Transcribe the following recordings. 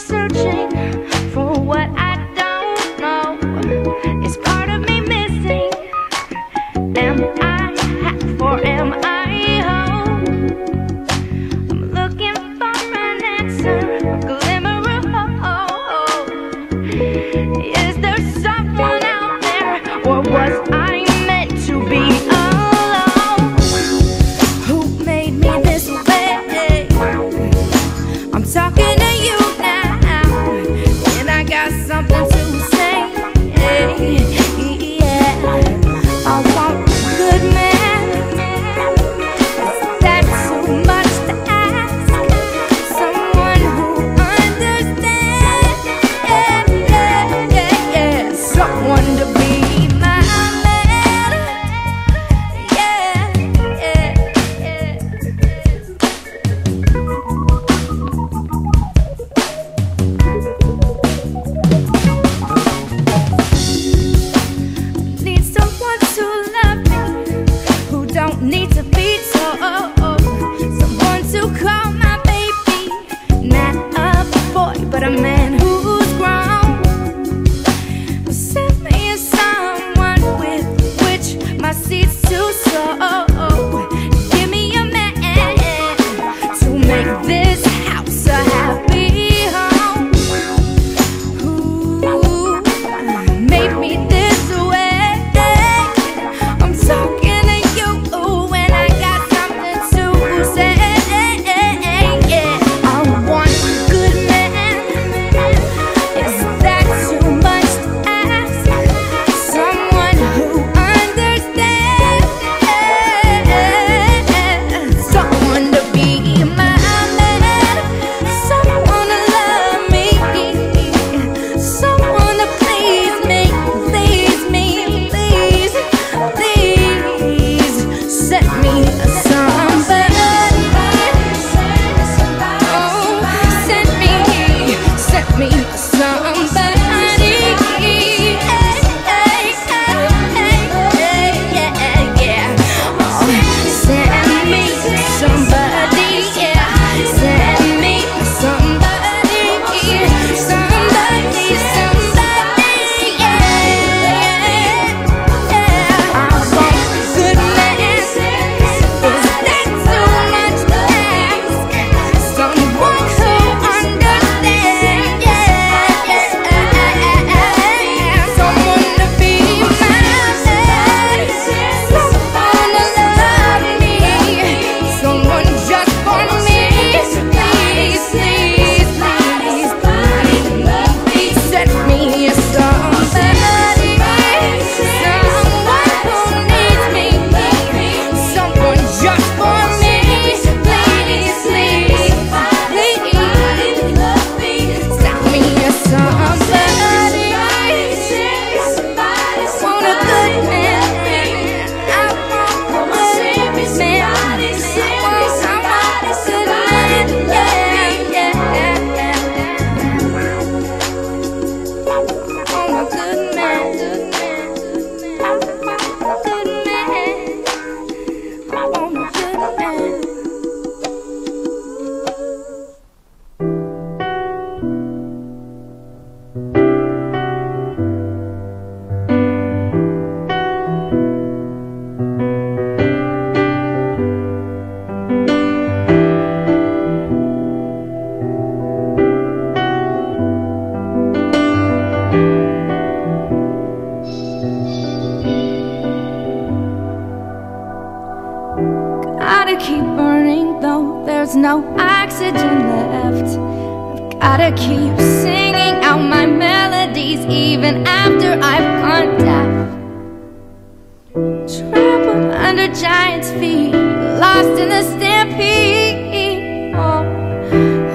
searching for what I don't know. Is part of me missing? Am I half or am I whole? I'm looking for an answer, a glimmer of hope. Is there someone out there, or was I meant to be alone? Who made me this way? I'm talking to you now, and I got something to say. Yeah, I want a good man. That's too much to ask. Someone who understands. Yeah. Someone to be my man. Yeah. Need someone to love me, who don't need to be told. Someone to call my baby, not a boy, but a man who's grown. Send me someone with which my seat's too slow. Give me a man to make this house a happy home. Who made me this way? I'm talking to you, and I got something to say. I want a good man. Is that too much to ask? Someone who understands. Someone to be my man. Someone to love me. Someone to please me. Please me, please. Please set me somebody. Oh, set me somebody. Yeah. Oh, send me somebody. Yeah, send me somebody. Somebody. Yeah. I want a good man. Is that too much to ask? Someone who understands. Yeah. Someone to be my man. Someone to love me. Someone just for me. Please, please, please, please. Set me somebody. Someone who needs me. Someone just for me. Please, please, please. Set me somebody. Want a good man. I want a good man. I want somebody to love. Yeah. I want a good man. I want a good man. I want a good man. Gotta keep burning though there's no oxygen left. I've gotta keep singing out my melodies even after I've gone deaf. Trampled under giants' feet, lost in the stampede.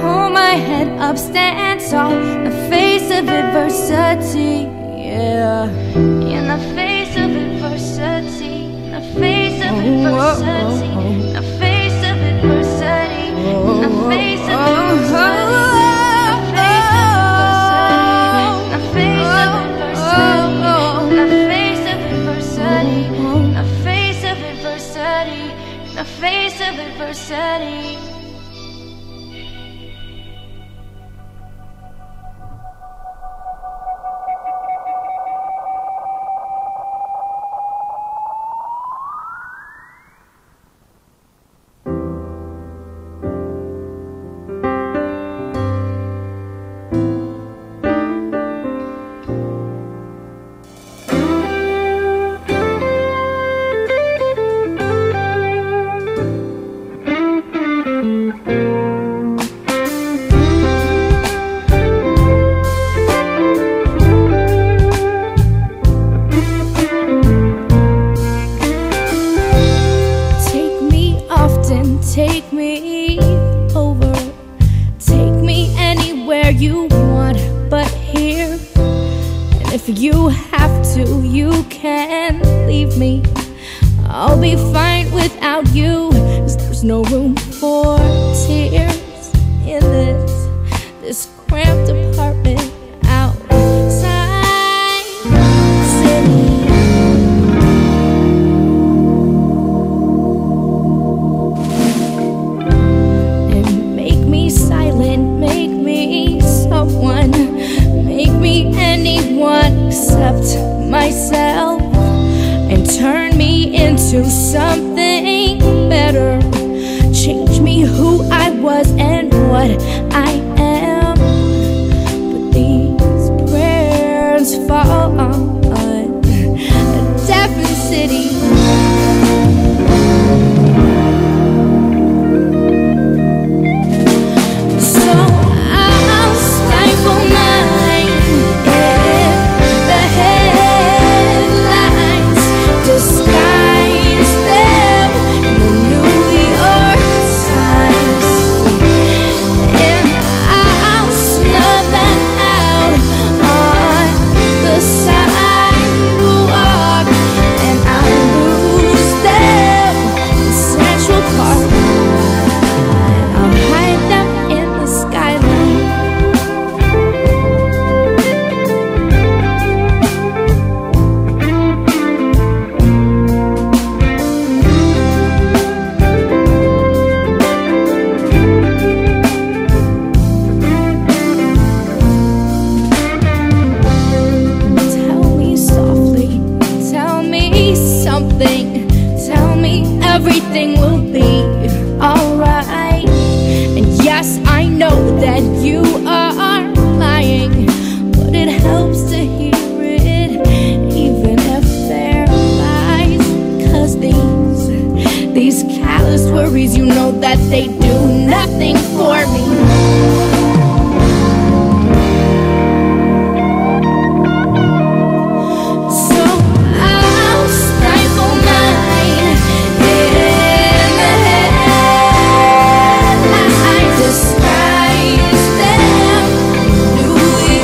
Hold my head up, stand tall in the face of adversity. Yeah, in the face of adversity. In the face of adversity. In the face of adversity. In the face of adversity. In the face of adversity. In the face of adversity. In the face of adversity. In the face of adversity. of adversity. anywhere you want but here. And if you have to, you can leave me. I'll be fine without you, 'cause there's no room for tears in this cramped apartment outside city. And make me silent, make me someone, make me anyone except myself, and turn me into something better. Change me who I was and what I am. But these prayers fall on a deafened city. So I'll stifle mine in the headlines, disguise them in the New York Times, and I'll snub them out on the sidewalk, and I'll lose them in Central Park, and I'll hide them in the skyline. Tell me softly, tell me something, tell me everything will be alright. And yes, I know that you are lying, but it helps to hear it, even if they're lies. 'Cause these callous worries, you know that they do nothing for me. So I'll stifle mine in the headlines, disguise them in New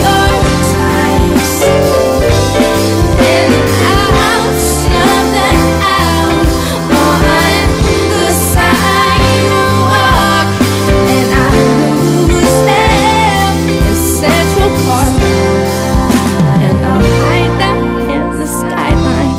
York Times, and I'll snub them out on the sidewalk, and I'll lose them in Central Park, and I'll hide them in the skyline.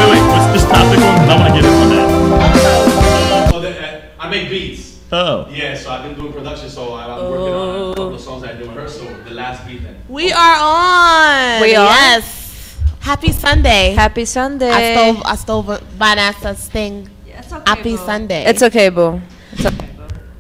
Wait, what's this topic on? I want to get in on that. So I make beats. Oh. Yeah, so I've been doing production, so I'm working on a couple of songs I do in rehearsal. The last beat then. We are on. We are? Yes. Happy Sunday. Happy Sunday. I stole Vanessa's thing. Happy Sunday. It's okay, boo. It's okay.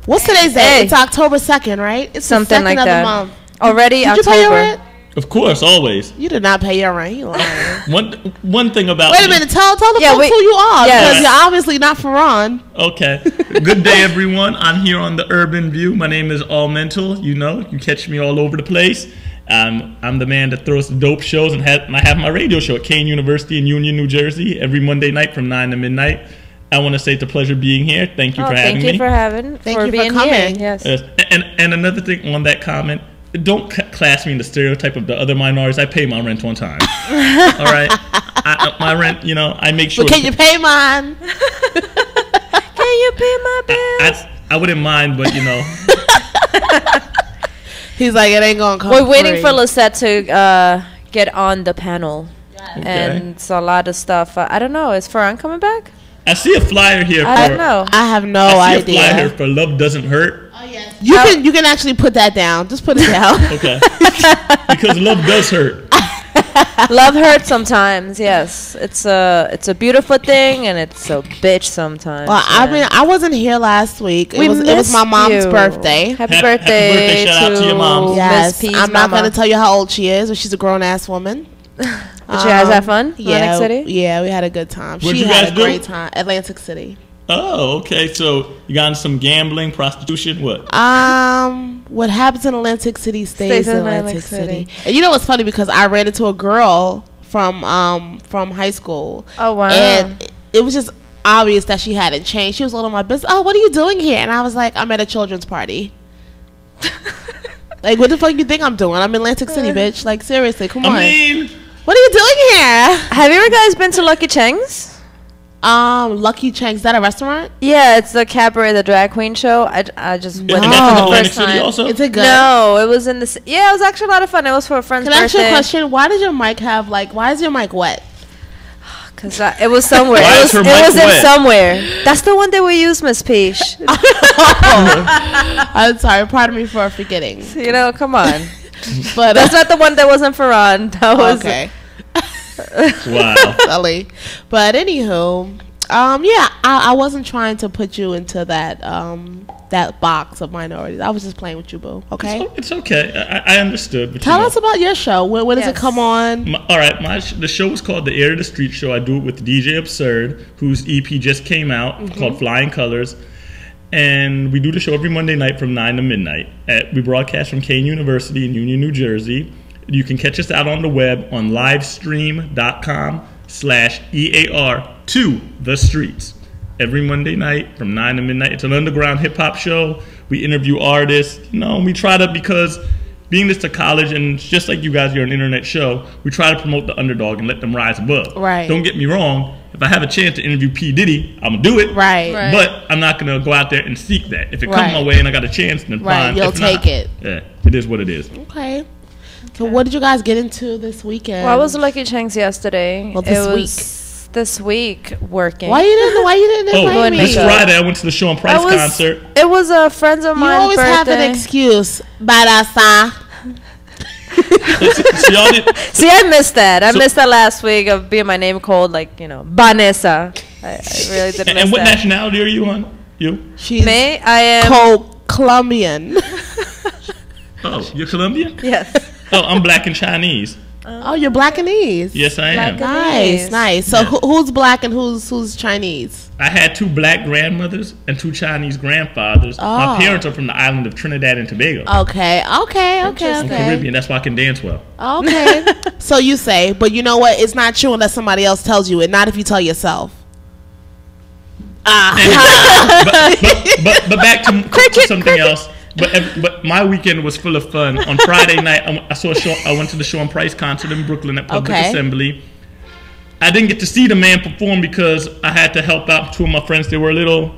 What's today's date? Hey. It's October 2nd, right? It's Something the 2nd like of that. the month. Already Did you pay your October. rent? Of course, always. You did not pay your rent. You lying. One thing about Wait a minute. Tell the Yeah, folks who you are, yes. because you're obviously not Ferran. Okay. Good day, everyone. I'm here on the Urban View. My name is All Mental. You know, you catch me all over the place. I'm the man that throws the dope shows, and I have my radio show at Kane University in Union, New Jersey, every Monday night from 9 to midnight. I want to say it's a pleasure being here. Thank you for having me. Thank you for Thank you for being coming. here. Yes. Yes. And another thing on that comment, don't class me in the stereotype of the other minorities. I pay my rent on time. All right? My rent, you know, I make sure. But can you pay mine? Can you pay my bills? I wouldn't mind, but, you know. He's like, it ain't gonna come. We're waiting free. for Lisette to get on the panel. Okay. And it's a lot of stuff. I don't know. Is Ferran coming back? I see a flyer here for. I don't know. I have no I see a flyer here idea. for Love Doesn't Hurt. You can actually put that down. Just put it down. Okay. Because love does hurt. Love hurts sometimes. Yes, it's a beautiful thing, and it's a bitch sometimes. Well, I mean, I wasn't here last week. It was missed my mom's you. birthday. Happy Happy birthday birthday, shout out to your mom. Yes, Miss P's I'm not mama. going to tell you how old she is, but she's a grown ass woman. Did you guys have fun? Yeah, Atlantic City? Yeah, we had a good time. What'd She you had guys a do? great time. Atlantic City. Oh, okay. So you got into some gambling, prostitution, what? What happens in Atlantic City stays in Atlantic City. And you know what's funny, because I ran into a girl from high school. Oh, wow. And it was just obvious that she hadn't changed. She was all on my business. Oh, what are you doing here? And I was like, I'm at a children's party. Like, what the fuck you think I'm doing? I'm in Atlantic City, bitch. Like, seriously, come on. I mean, What are you doing here? Have you guys been to Lucky Cheng's? Lucky Cheng's, is that a restaurant? Yeah, it's the cabaret, the drag queen show. I just went and there that's in for the Atlantic first City time. also? Is it good? No, it was in the. Yeah, it was actually a lot of fun. It was for a friend's Can I ask you birthday. a question? Why does your mic have, like, why is your mic wet? Cause it was somewhere. Why is her It mic was in wet? somewhere. That's the one that we use, Miss Peach. I'm sorry. Pardon me for forgetting. You know, come on. But That's not the one that wasn't for Ron. That was okay. wow. Silly. But anywho, yeah, I wasn't trying to put you into that that box of minorities. I was just playing with you, boo. Okay. It's okay. I understood. But Tell us about your show. When does it Yes. come on? All right, the show is called The Air to the Street Show. I do it with DJ Absurd, whose EP just came out, called Flying Colors. And we do the show every Monday night from 9 to midnight. We broadcast from Kane University in Union, New Jersey. You can catch us out on the web on livestream.com/EAR2The Every Monday night from 9 to midnight. It's an underground hip-hop show. We interview artists. You know, we try to, because being this to college, and just like you guys, you're an internet show, we try to promote the underdog and let them rise above. Right. Don't get me wrong. If I have a chance to interview P. Diddy, I'm going to do it. Right. But I'm not going to go out there and seek that. If it Right. comes my way and I got a chance, then Right, fine. you'll If not, take it. Yeah, it is what it is. Okay. So what did you guys get into this weekend? Well, I was at Lucky Cheng's yesterday. Well, this This week working. Why you didn't Oh, invite me? this Friday I went to the Show and Price concert. It was a friends of You mine. always have an excuse. Badasa. So y'all did, See, I missed that. I So- missed that last week of being my name called, like, you know, Vanessa. I really did miss and what that. nationality are you on? You? She's Me? I am. Colombian. Oh, you're Colombian? Yes. Oh, I'm black and Chinese. Oh, you're Blackanese. Yes, I am. Nice, nice. So Yeah. who's black and who's Chinese? I had 2 black grandmothers and 2 Chinese grandfathers. My Oh. parents are from the island of Trinidad and Tobago. Okay. I'm Okay. Caribbean. That's why I can dance well. Okay. So you say, but you know what? It's not true unless somebody else tells you it. Not if you tell yourself. But back to something else. But my weekend was full of fun. On Friday night, I saw a show. I went to the Show and Price concert in Brooklyn at Public Okay. Assembly. I didn't get to see the man perform because I had to help out 2 of my friends. They were a little,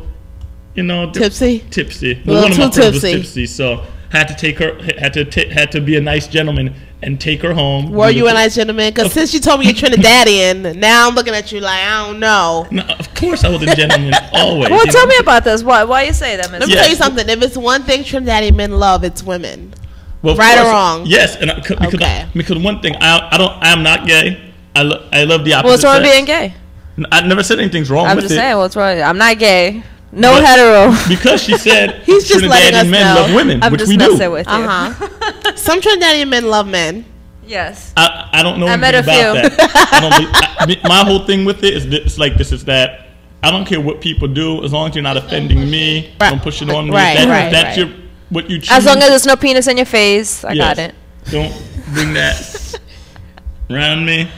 you know, Tipsy? Tipsy. Little One of my too friends was tipsy. tipsy, so had to take her. Had to be a nice gentleman and take her home. Were you a nice gentleman? Because since you told me you're Trinidadian, now I'm looking at you like, I don't know. No, of course I was a gentleman always. Well, you tell know? me about this. Why you say that, Miss? Let me Yeah. tell you something. If it's one thing Trinidadian men love, it's women. Well, of Right or course, wrong? Yes, and because one thing I'm not gay. I love the opposite. What's wrong with sex. being gay? I never said anything's wrong I'm with just it. saying, what's wrong? I'm not gay. No But- hetero. Because she said He's just letting us Trinidadian men know. love women, I'm which just we do. messing with you. Uh huh. Some Trinidadian men love men. Yes. I don't know I met anything a about few. that. My whole thing with it is it's like this is that I don't care what people do as long as you're not offending me. Right. Don't push it on me. Right, If right, that's right. your what you choose. As long as there's no penis in your face, I got Yes. it. Don't bring that around me.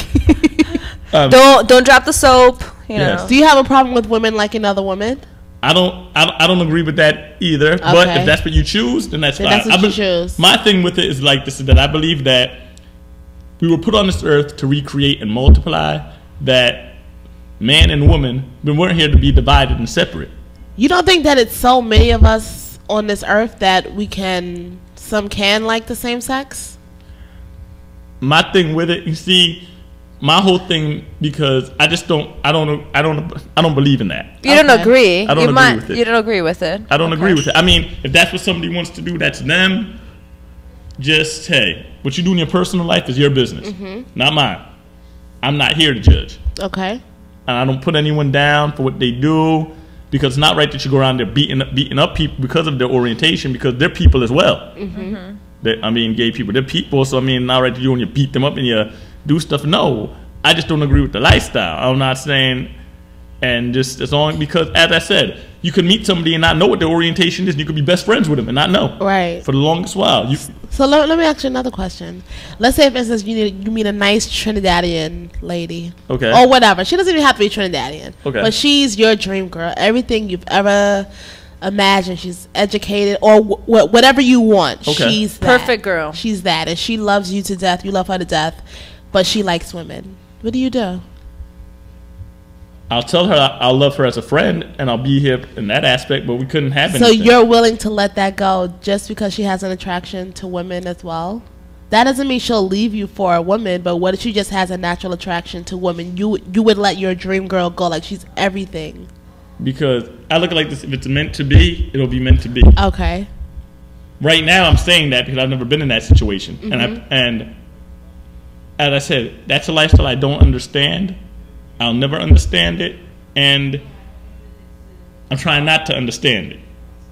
Don't drop the soap. You Yes. know. Do you have a problem with women liking other women? I don't agree with that either. But Okay. if that's what you choose, then that's Then fine. that's what I you be- choose. My thing with it is like this: is that I believe that we were put on this earth to recreate and multiply. That man and woman, we weren't here to be divided and separate. You don't think that it's so many of us on this earth that some can like the same sex? My thing with it, you see, my whole thing because I don't believe in that. You don't Okay. agree. I don't you agree with it. You don't agree with it. I don't Okay. agree with it. I mean, if that's what somebody wants to do, that's them. Just hey, what you do in your personal life is your business, not mine. I'm not here to judge, Okay. and I don't put anyone down for what they do because it's not right that you go around there beating up people because of their orientation because they're people as well. I mean, gay people, they're people. So I mean, not right that you when you beat them up and do stuff. No, I just don't agree with the lifestyle. I'm not saying, and just as long because, as I said, you could meet somebody and not know what their orientation is, and you could be best friends with them and not know. Right. For the longest while. So let me ask you another question. Let's say, for instance, you meet a nice Trinidadian lady. Okay. Or whatever. She doesn't even have to be Trinidadian. Okay. But she's your dream girl. Everything you've ever imagined. She's educated or whatever you want. Okay. She's that. Perfect girl. She's that. And she loves you to death. You love her to death. But she likes women. What do you do? I'll tell her I'll love her as a friend, and I'll be here in that aspect, but we couldn't have anything. So you're willing to let that go just because she has an attraction to women as well? That doesn't mean she'll leave you for a woman, but what if she just has a natural attraction to women? You would let your dream girl go like she's everything. Because I look at it like this: if it's meant to be, it'll be meant to be. Okay. Right now, I'm saying that because I've never been in that situation, and as I said, that's a lifestyle I don't understand. I'll never understand it, and I'm trying not to understand it.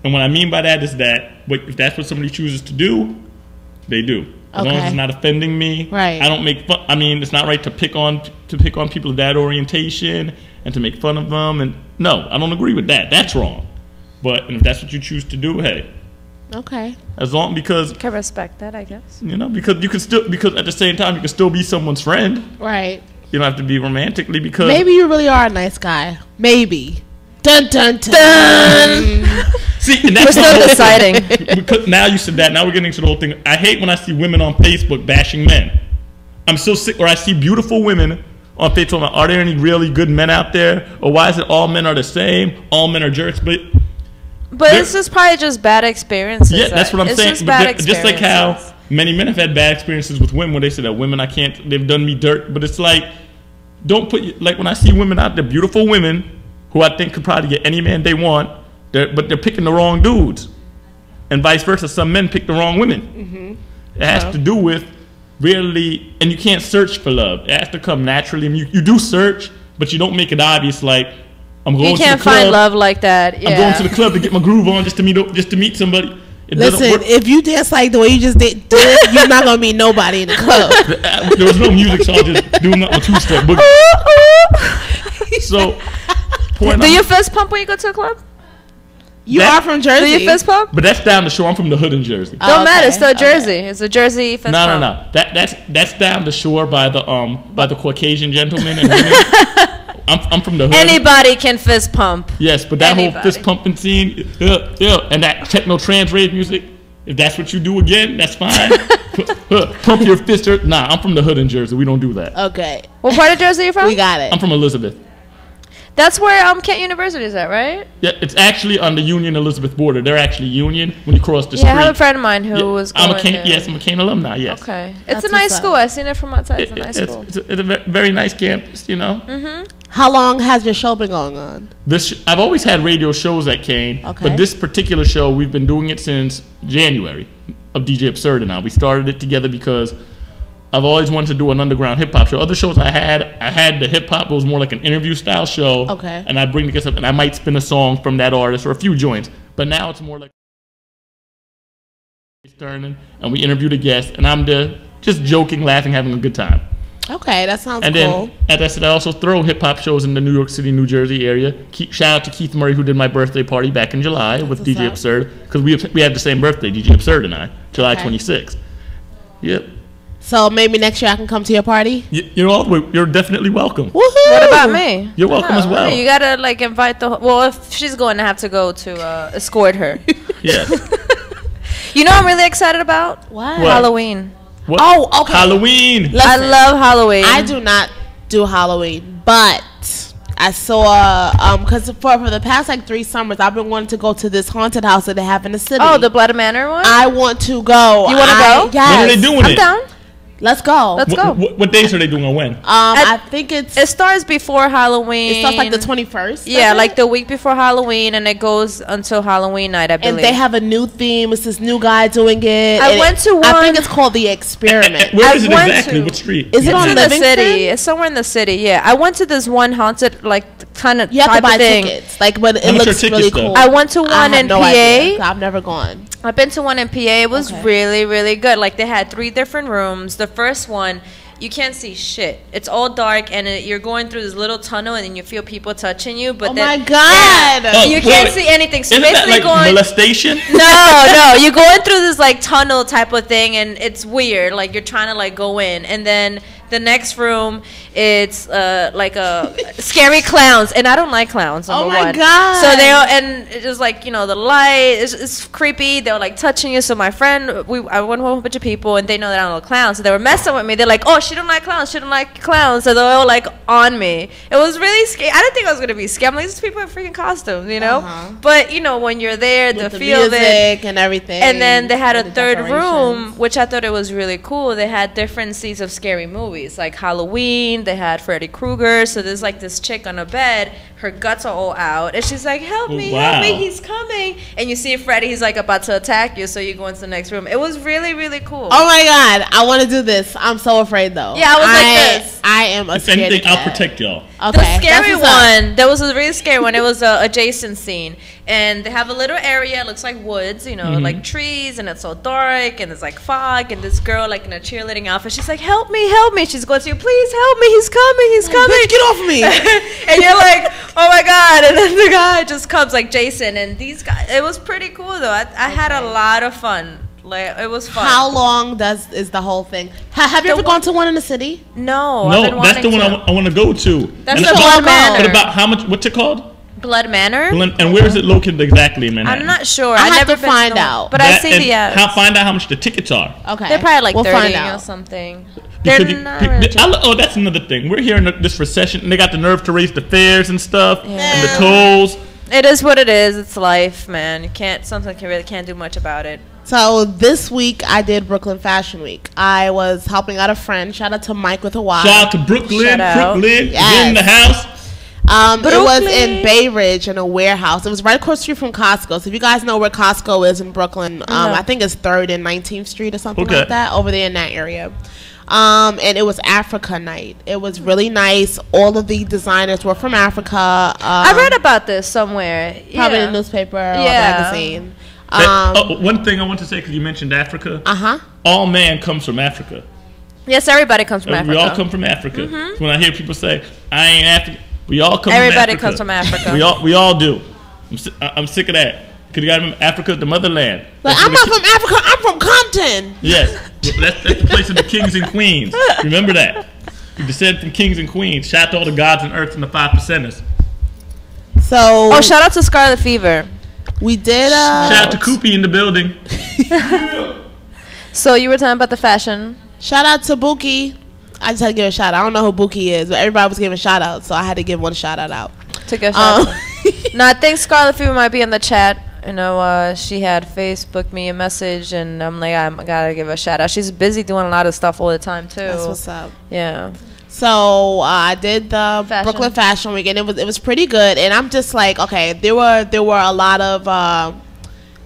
And what I mean by that is that if that's what somebody chooses to do, they do. As long as it's not offending me, right? I don't make fun. I mean, it's not right to pick on people of that orientation and to make fun of them. And no, I don't agree with that. That's wrong. But if that's what you choose to do, hey, okay. As long because Can respect that, I guess. because you can still at the same time you can still be someone's friend, right? You don't have to be romantically because maybe you really are a nice guy. Maybe. Dun dun dun. See, and that's We're still deciding. Because now you said that. Now we're getting into the whole thing. I hate when I see women on Facebook bashing men. I'm so sick. Or I see beautiful women on Facebook. Are there any really good men out there? Or why is it all men are the same? All men are jerks. But it's just probably just bad experiences. Yeah, that's what I'm saying. Just bad Just like how many men have had bad experiences with women where they say that women they've done me dirt. But it's like, don't put, like when I see women out there, beautiful women who I think could probably get any man they want, but they're picking the wrong dudes. And vice versa, some men pick the wrong women. It has to do with really, and you can't search for love. It has to come naturally. I mean, you do search, but you don't make it obvious like, I'm going to the club. You can't find love like that. Yeah. I'm going to the club to get my groove on just to meet somebody. Listen, if you dance like the way you just did it, you're not gonna meet nobody in the club. There was no music, so I was just doing a two-step boogie. So, do you fist pump when you go to a club? You are from Jersey. Do you fist pump? But that's down the shore. I'm from the hood in Jersey. Don't matter. It's still Jersey. It's a Jersey fist pump. No. That's down the shore by the Caucasian gentlemen and women. I'm from the hood. Anybody can fist pump. Yes, but that whole fist pumping scene, and that techno trance rave music, if that's what you do again, that's fine. Pump your fist. Nah, I'm from the hood in Jersey. We don't do that. Okay. What part of Jersey are you from? We got it. I'm from Elizabeth. That's where Kent University is at, right? Yeah, it's actually on the Union-Elizabeth border. They're actually Union when you cross the street. Yeah, I have a friend of mine who was going there. Yes, I'm a Kent alumni, yes. Okay. It's a nice school. I've seen it from outside. It's a nice school. It's a very nice campus, you know. How long has your show been going on? I've always had radio shows at Kane, but this particular show, we've been doing it since January of DJ Absurd and now. We started it together because I've always wanted to do an underground hip-hop show. Other shows I had the hip-hop, it was more like an interview-style show. Okay. And I'd bring the guests up, and I might spin a song from that artist or a few joints. But now it's more like turning, and we interview the guests, and I'm there just joking, laughing, having a good time. Okay, that sounds and cool. Then, as I said, I also throw hip-hop shows in the New York City, New Jersey area. Shout out to Keith Murray, who did my birthday party back in July with DJ Absurd, because we have the same birthday, DJ Absurd and I, July 26th. Yep. So maybe next year I can come to your party? You're definitely welcome. Woohoo! What about me? You're welcome as well. You gotta like invite if she's going to have to go to escort her. Yeah. You know what I'm really excited about? What? Halloween. What? Oh, okay. Halloween. Listen, I love Halloween. I do not do Halloween, but I saw because for the past like 3 summers I've been wanting to go to this haunted house that they have in the city. Oh, the Blood Manor one? I want to go. You want to go? Yes. When are they doing I'm it? down. Let's go. Let's go. What days are they doing or when? I think it starts before Halloween. It starts like the 21st. Yeah, like the week before Halloween, and it goes until Halloween night, I believe. And they have a new theme. It's this new guy doing it. I went to one. I think it's called The Experiment. Where is it exactly? What street? Is it on in the Livingston? city? It's somewhere in the city. Yeah, I went to this one haunted kind of you have to buy thing. tickets. Like, but it How much looks are really tickets, cool. though? I went to one in no PA. idea. I've never gone. I've been to one in PA. It was really, really good. Like they had 3 different rooms. The first one, you can't see shit. It's all dark, and you're going through this little tunnel, and then you feel people touching you. But Oh then, my God. yeah, you can't see anything. So Isn't basically, that like molestation? no, you're going through this like tunnel type of thing, and it's weird. Like you're trying to like go in, and then the next room, it's like a scary clowns, and I don't like clowns. Number Oh my one. God. So and it's just like, you know, the light it's creepy. They're like touching you. So my friend, I went with a whole bunch of people, and they know that I'm a clown, so they were messing with me. They're like, oh, she don't like clowns. She don't like clowns. So they were all like on me. It was really scary. I didn't think I was gonna be scared. I'm like, these people in freaking costumes, you know. But you know, when you're there, With the the feel of it, music and everything. and then they had and a the third decorations. room, which I thought it was really cool. They had different scenes of scary movies, like Halloween. They had Freddy Krueger. So there's like this chick on a bed. Her guts are all out, and she's like, "Help me, help me! He's coming!" And you see Freddy. He's like about to attack you. So you go into the next room. It was really, really cool. Oh my God, I want to do this. I'm so afraid though. Yeah, I was like this. I am a If scaredy anything, I'll cat. protect y'all. Okay, The scary that's what's up. one, there was a really scary one. It was a Jason scene, and they have a little area. It looks like woods, you know, like trees, and it's so dark, and it's like fog. And this girl, like in a cheerleading outfit, she's like, "Help me, help me!" She's going to you, "Please help me! He's coming! He's coming! Bitch, get off me!" And you're like, "Oh my God!" And then the guy just comes, like Jason, and these guys. It was pretty cool though. I had a lot of fun. Like it was fun. How long is the whole thing? Have you ever gone to one in the city? No, I've been No, that's the wanting one to. I want to go to. That's And the about- Blood What Manor. about how much? What's it called? Blood Manor. And where is it located exactly in Manhattan? I'm not sure. I I've have never to been find the one. out. But I see the ads. find out how much the tickets are. Okay, They're probably like we'll 30 find or out. something. They're Because not really cheap. oh, that's another thing. We're here in this recession, and they got the nerve to raise the fares and stuff, and the tolls. It is what it is. It's life, man. You can't. Sometimes you really can't do much about it. So this week I did Brooklyn Fashion Week. I was helping out a friend. Shout out to Mike with a Y. Shout out to Brooklyn, Shout out. Brooklyn, Yes. in the house. It was Brooklyn. in Bay Ridge in a warehouse. It was right across the street from Costco. So if you guys know where Costco is in Brooklyn, I think it's 3rd and 19th Street or something Okay. like that, over there in that area. And it was Africa night. It was really nice. All of the designers were from Africa. I read about this somewhere. probably Yeah. in the newspaper or Yeah. magazine. One thing I want to say, because you mentioned Africa. Uh-huh. All man comes from Africa. Yes, everybody comes from Africa. We all come from Africa. So when I hear people say, "I ain't African," we all come Everybody from Africa. comes from Africa. We all do. I'm sick of that. Because you got to remember, Africa, the motherland. But That's I'm where not the from Africa. I'm from Compton. Yes, that's the place of the kings and queens. Remember that. We descend from kings and queens. Shout out to all the gods and earths and the 5%ers. So Oh, shout out to Scarlet Fever. we did. Shout out to Koopy in the building. So you were talking about the fashion. Shout out to Buki. I just had to give a shout out. I don't know who Buki is, but everybody was giving shout outs, so I had to give one shout out. To go shout out. No, I think Scarlet Fever might be in the chat. You know, she had Facebooked me a message, and I'm like, I gotta give her a shout out. She's busy doing a lot of stuff all the time too. That's what's up. Yeah. So I did the Fashion. Brooklyn Fashion Week, and it was pretty good. And I'm just like, okay, there were a lot of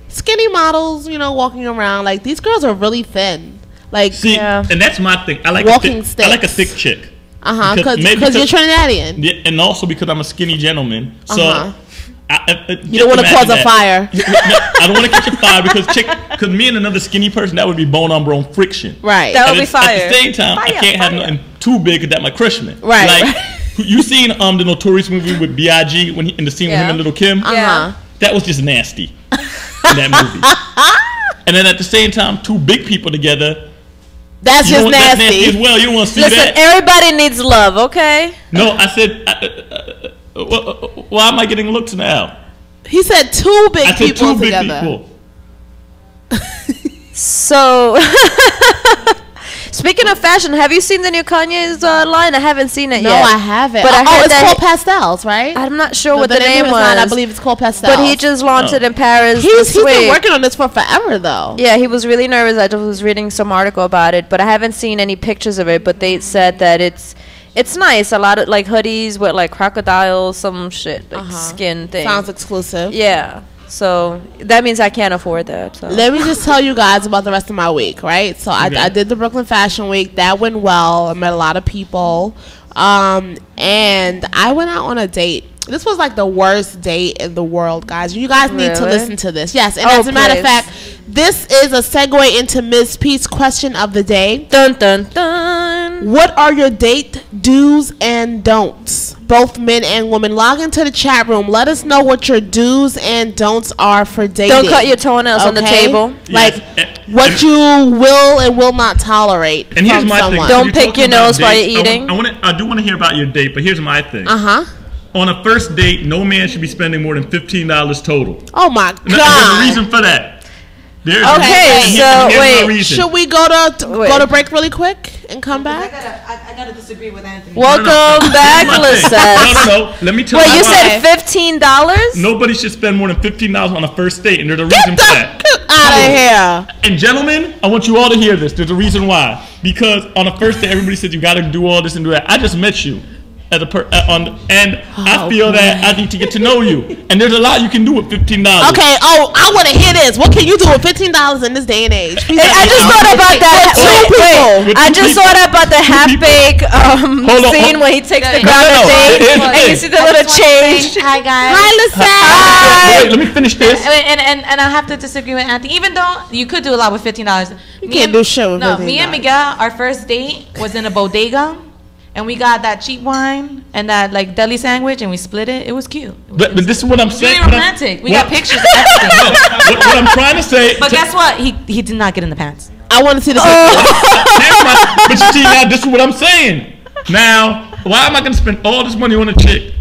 skinny models, you know, walking around. Like these girls are really thin. Like See, Yeah. and that's my thing. I like Walking I like a sticks. thick chick. because maybe you're Trinidadian. Yeah, and also because I'm a skinny gentleman. So Uh-huh. you don't wanna cause a fire. I don't want to catch a fire because me and another skinny person, that would be bone on bone friction. Right. That would And be at fire. the same time, I Fire, can't have fire. nothing too big because that might crush me. Right, Like, you seen the Notorious movie with B.I.G. when in the scene with him Yeah. and Little Kim? Yeah. That was just nasty in that movie. And then at the same time, two big people together. That's You just don't want that nasty as nasty. well. You don't want to see Listen, that. everybody needs love, okay? No, I said, why am I getting looks now? He said two big I said people two big together. people. So, speaking of fashion, have you seen the new Kanye's line? I haven't seen it No, yet. I haven't. But I heard it's that called Pastels, right? I'm not sure No, what the name of his was. line, I believe it's called Pastels. But he just launched it in Paris he's this been week. working on this for forever, though. Yeah, he was really nervous. I just was reading some article about it, but I haven't seen any pictures of it. But they said that it's nice. A lot of like hoodies with like crocodiles, some shit, like skin thing. Sounds exclusive. Yeah. So that means I can't afford that. So. Let me just tell you guys about the rest of my week, right? So Okay. I did the Brooklyn Fashion Week. That went well. I met a lot of people. And I went out on a date. This was like the worst date in the world, guys. You guys need to Really? listen to this. Yes, and Oh, as a matter of please. fact, this is a segue into Ms. P's question of the day. Dun dun dun. What are your date do's and don'ts? Both men and women. Log into the chat room. Let us know what your do's and don'ts are for dating. Don't cut your toenails on the table. Like Yes. what you will and will not tolerate And here's from my someone. thing. Don't You're pick talking your about nose while dates. you're eating. I do want to hear about your date, but here's my thing. On a first date, no man should be spending more than $15 total. Oh my And there's a God. reason for that. There's Okay, and so here's my wait. reason. Should we go to break really quick and come back? I gotta disagree with Anthony. Welcome back, Here's my thing. Lisette. No. Let me tell Wait, you you why. said $15? Nobody should spend more than $15 on a first date, and there's a reason for that. Out of here. And gentlemen, I want you all to hear this. There's a reason why. Because on a first date, everybody says you got to do all this and do that. I just met you as a I feel that I need to get to know you. And there's a lot you can do with $15. Okay. Oh, I want to hear this. What can you do with $15 in this day and age? Hey, I just thought about that. With I two just people. thought about the half-baked scene hold- when he takes the No, girl on a no, date here's the and you thing. see the little change. Hi guys. Hi, Lisette. Wait, let me finish this. And I have to disagree with Anthony. Even though you could do a lot with $15, You can't do shit with No, $15. me and Miguel, our first date was in a bodega, and we got that cheap wine and that like deli sandwich, and we split it. It was cute. But this is what I'm saying. Really romantic. We got pictures and everything. What I'm trying to say. But guess what? He did not get in the pants. I want to see the But you see, now this is what I'm saying. Now, why am I going to spend all this money on a chick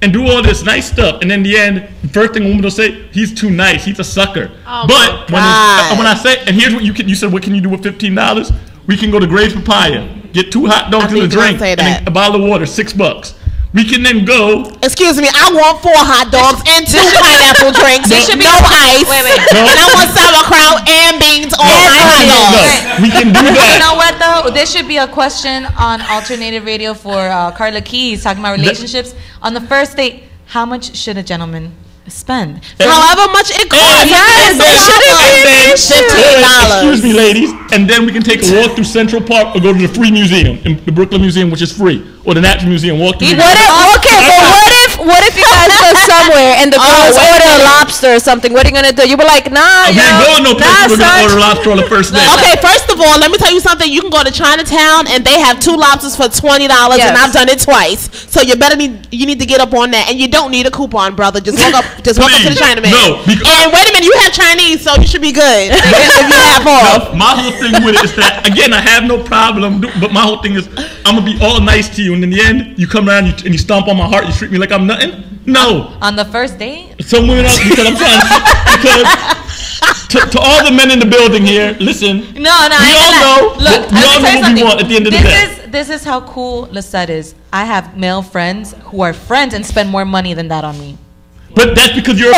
and do all this nice stuff, and in the end, the first thing a woman will say, he's too nice, he's a sucker. But when I say, and here's what you said, what can you do with $15? We can go to Grace Papaya, get 2 hot dogs and a drink, and a bottle of water, $6. We can then go. Excuse me, I want 4 hot dogs and 2 pineapple drinks. This should be no ice. Wait. And I want sauerkraut and beans on my hot dogs. We can do You that. know what though? There should be a question on alternative radio for Carla Keys talking about relationships. On the first date, how much should a gentleman spend? However much it costs. And then- $15. Excuse me, ladies. And then we can take a walk through Central Park or go to the Free Museum, the Brooklyn Museum, which is free, or the Natural Museum. Walk through. What if you guys go somewhere and the girls order a lobster or something? What are you gonna do? You were like, nah, We ain't going no place nah, we're gonna son. order lobster on the first date. Okay, first of all, let me tell you something. You can go to Chinatown and they have 2 lobsters for $20, Yes. and I've done it twice. So you need to get up on that, and you don't need a coupon, brother. Just walk up to the Please. Chinaman. No, because- And wait a minute, you have Chinese, so you should be good if you have off. No, my whole thing with it is that, again, I have no problem, but my whole thing is I'm gonna be all nice to you, and in the end, you come around and you stomp on my heart, you treat me like I'm nothing. No. On the first date? Some women are, because I'm trying to all the men in the building here, listen. No, We all know. Look, We all know what we want at the end of the day. This is how cool Lisette is. I have male friends who are friends and spend more money than that on me. But that's because you're.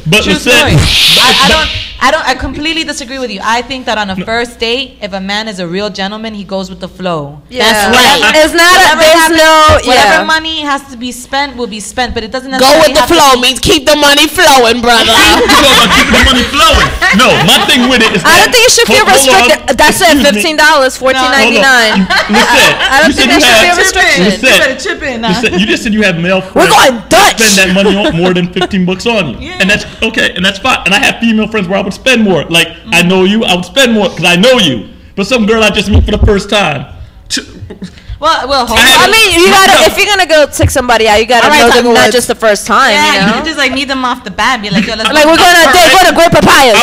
But True listen, story. I completely disagree with you. I think that on a first date, if a man is a real gentleman, he goes with the flow. Yeah. That's right. It's not Whatever money has to be spent will be spent, but it doesn't Go necessarily with the have to flow be- means keep the money flowing, brother. you talking about keeping the money flowing. No, my thing with it is that. I don't think you should feel Hold on. restricted. That's it, Excuse me. $15, $14.99. I don't think that should be a restriction. chip in now. You just said you have male friends. We're going Dutch. Spend that money on more than $15 on you, and that's okay, and that's fine. And I have female friends where I would spend more. Like I know you, I would spend more because I know you. But some girl I just meet for the first time. Well, hold I on. I mean, you gotta, if you're gonna go take somebody out, you gotta All right, know them Tiger not Woods. just the first time, Yeah, you you know? can just like meet them off the bat. Be like, yo, let's Like, we're going on a date, go to Great Papayas.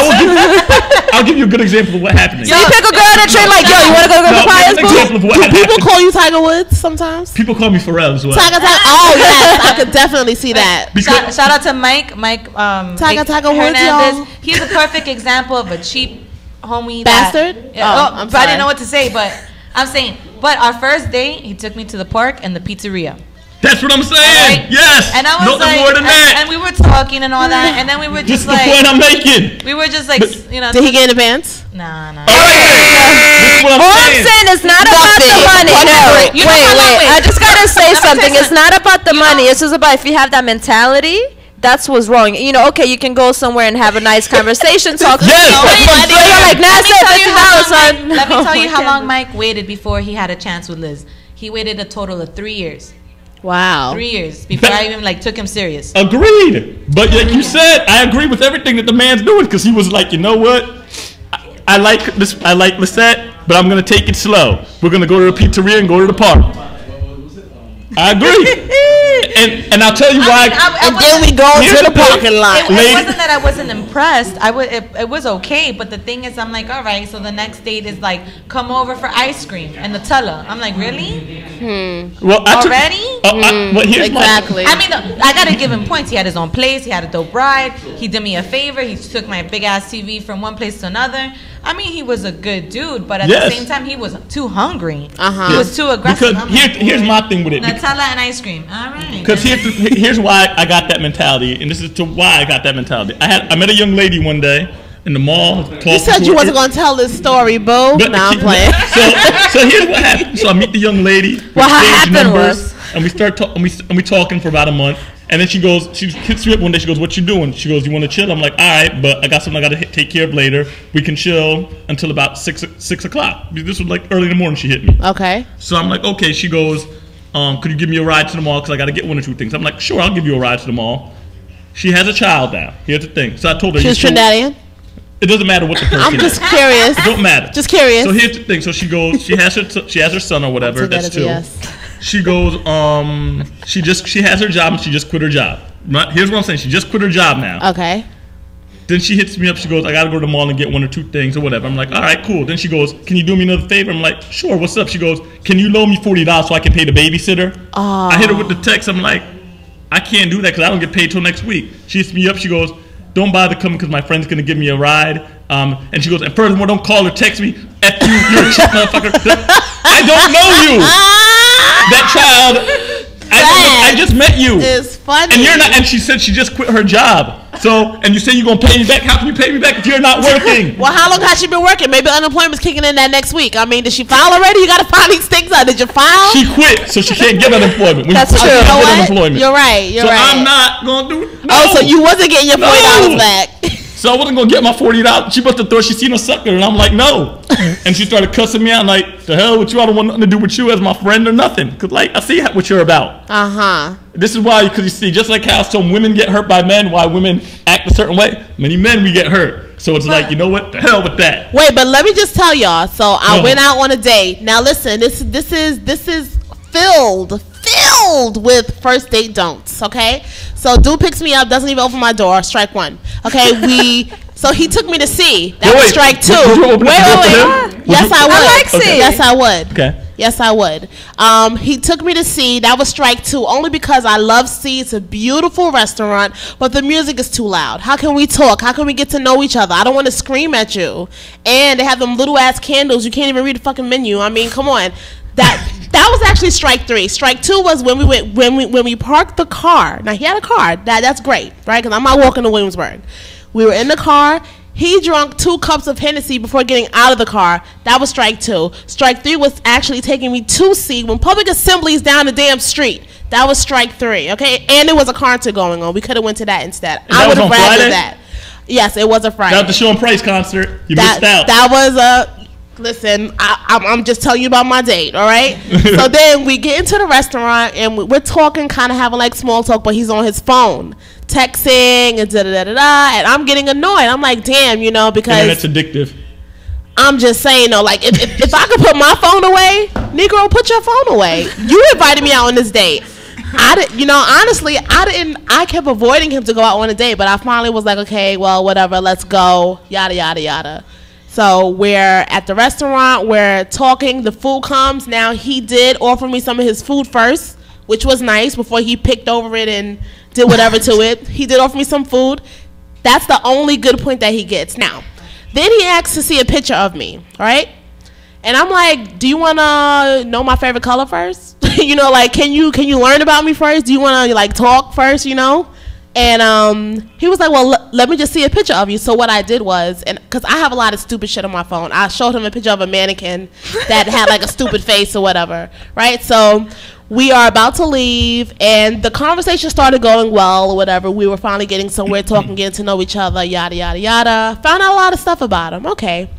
I'll give you a good example of what happened. So you pick a girl on the train like, yo, you wanna go to Great Papayas, An example boo? of what Do had people happened. call you Tiger Woods sometimes? People call me Pharrell as well. Tiger. Oh yes, I could definitely see that. Because Shout out to Mike Tiger Woods, Hernandez. y'all. He's a perfect example of a cheap homie Bastard? That, yeah, Oh, I'm but I sorry. didn't know what to say, but I'm saying. But our first date, he took me to the park and the pizzeria. that's what I'm saying. Right? Yes. And I was Nothing like, more than that. and we were talking and all that, and then we were Just just the like, point I'm making. we were just like, you know. Did he get in the pants? Nah. This is what All I'm I'm saying. saying is not about the money. No, You know what? wait. I just gotta say Let me something. say It's not about the money. It's just about if you have that mentality. That's what's wrong. You know, okay, you can go somewhere and have a nice conversation, talk. Yes, But that's what I'm saying. you're like, nah, Let me it's tell you how long $15, son. Mike- Let me No, tell you I how can't. long Mike waited before he had a chance with Liz. He waited a total of 3 years. Wow. 3 years before I even like took him serious. Agreed. But like you said, I agree with everything that the man's doing because he was like, you know what? I like this. I like Lisette. but I'm gonna take it slow. We're gonna go to the pizzeria and go to the park. I agree, and I'll tell you why. And then we go to the parking lot. It wasn't that I wasn't impressed. It was okay, but the thing is, I'm like, all right. So the next date is like, come over for ice cream and Nutella. I'm like, really? Well, already? Well, here's Exactly. I mean, I gotta give him points. He had his own place. He had a dope ride. He did me a favor. He took my big ass TV from one place to another. I mean, he was a good dude, but at the same time, he was too hungry. He was too aggressive. Because here's my thing with it. Nutella and ice cream. All right. Because here's why I got that mentality, and this is to why I got that mentality. I met a young lady one day in the mall. You said you wasn't gonna tell this story, boo. Nah, I'm playing. So here's what happened. So I meet the young lady. What happened was, and we start we talking for about a month. And then she hits me up one day. She goes, "What you doing?" She goes, "You want to chill?" I'm like, "All right, but I got something I got to take care of later. We can chill until about 6 o'clock." This was like early in the morning. She hit me. Okay. So I'm like, "Okay." She goes, "Could you give me a ride to the mall? Because I got to get one or two things." I'm like, "Sure, I'll give you a ride to the mall." She has a child now. Here's the thing. So I told her. She's Trinidadian? It doesn't matter what the person I'm just curious. It don't matter. Just curious. So here's the thing. So she goes. She has her son or whatever. That's two. Yes. She goes. She has her job and she just quit her job. Here's what I'm saying. She just quit her job now. Okay. Then she hits me up. She goes, "I gotta go to the mall and get one or two things or whatever." I'm like, "All right, cool." Then she goes, "Can you do me another favor?" I'm like, "Sure. What's up?" She goes, "Can you loan me $40 so I can pay the babysitter?" I hit her with the text. I'm like, "I can't do that because I don't get paid till next week." She hits me up. She goes, "Don't bother coming because my friend's gonna give me a ride." And she goes, "And furthermore, don't call or text me. F you, you're a cheap motherfucker." I don't know you. That child. I just met you. It's funny. And you're not. And she said she just quit her job. So, and you say you're gonna pay me back. How can you pay me back if you're not working? Well, how long has she been working? Maybe unemployment's kicking in that next week. I mean, did she file already? You gotta file these things out. Did you file? She quit, so she can't get unemployment. When That's you true. quit, you You know can't get what? unemployment. You're right. You're so right. I'm not gonna do. No. Oh, so you wasn't getting your $40 back. So I wasn't gonna get my $40. She must have thought she seen a sucker, and I'm like, no. And she started cussing me out. I'm like, the hell with you? I don't want nothing to do with you as my friend or nothing. Cause like I see what you're about. This is why, because you see, just like how some women get hurt by men, why women act a certain way. Many men we get hurt. So it's like, you know what? The hell with that. Wait, but let me just tell y'all. So I went out on a date. Now listen, this is filled with first date don'ts. Okay, so dude picks me up, doesn't even open my door. Strike one. Okay, so he took me to C. That was strike two. Wait. Yes, I would. I like C. Yes, I would. Okay. Yes, I would. He took me to C. That was strike two, only because I love C. It's a beautiful restaurant, but the music is too loud. How can we talk? How can we get to know each other? I don't want to scream at you. And they have them little ass candles. You can't even read the fucking menu. I mean, come on. That was actually strike three. Strike two was when we parked the car. Now he had a car. That's great, right? Because I'm not walking to Williamsburg. We were in the car. He drank 2 cups of Hennessy before getting out of the car. That was strike two. Strike three was actually taking me to C when public assembly is down the damn street. That was strike three, okay? And there was a concert going on. We could have went to that instead. I would have rather that. Yes, it was a Friday. That was the Sean Price concert. You missed out. That was a... Listen, I'm just telling you about my date, all right? So then we get into the restaurant, and we're talking, kind of having like small talk, but he's on his phone, texting, and da-da-da-da-da, and I'm getting annoyed. I'm like, damn, you know, because... That's addictive. I'm just saying, though, like, if I could put my phone away, Negro, put your phone away. You invited me out on this date. Honestly, I kept avoiding him to go out on a date, but I finally was like, okay, well, whatever, let's go, yada, yada, yada. So we're at the restaurant, we're talking, the food comes. Now he did offer me some of his food first, which was nice, before he picked over it and did whatever to it. He did offer me some food. That's the only good point that he gets. Now, then he asks to see a picture of me, all right? And I'm like, do you want to know my favorite color first? You know, like, can you learn about me first? Do you want to, like, talk first, you know? And he was like, well, let me just see a picture of you. So what I did was, and because I have a lot of stupid shit on my phone, I showed him a picture of a mannequin that had like a stupid face or whatever, right? So we are about to leave, and the conversation started going well or whatever. We were finally getting somewhere, talking, getting to know each other, yada, yada, yada. Found out a lot of stuff about him. Okay.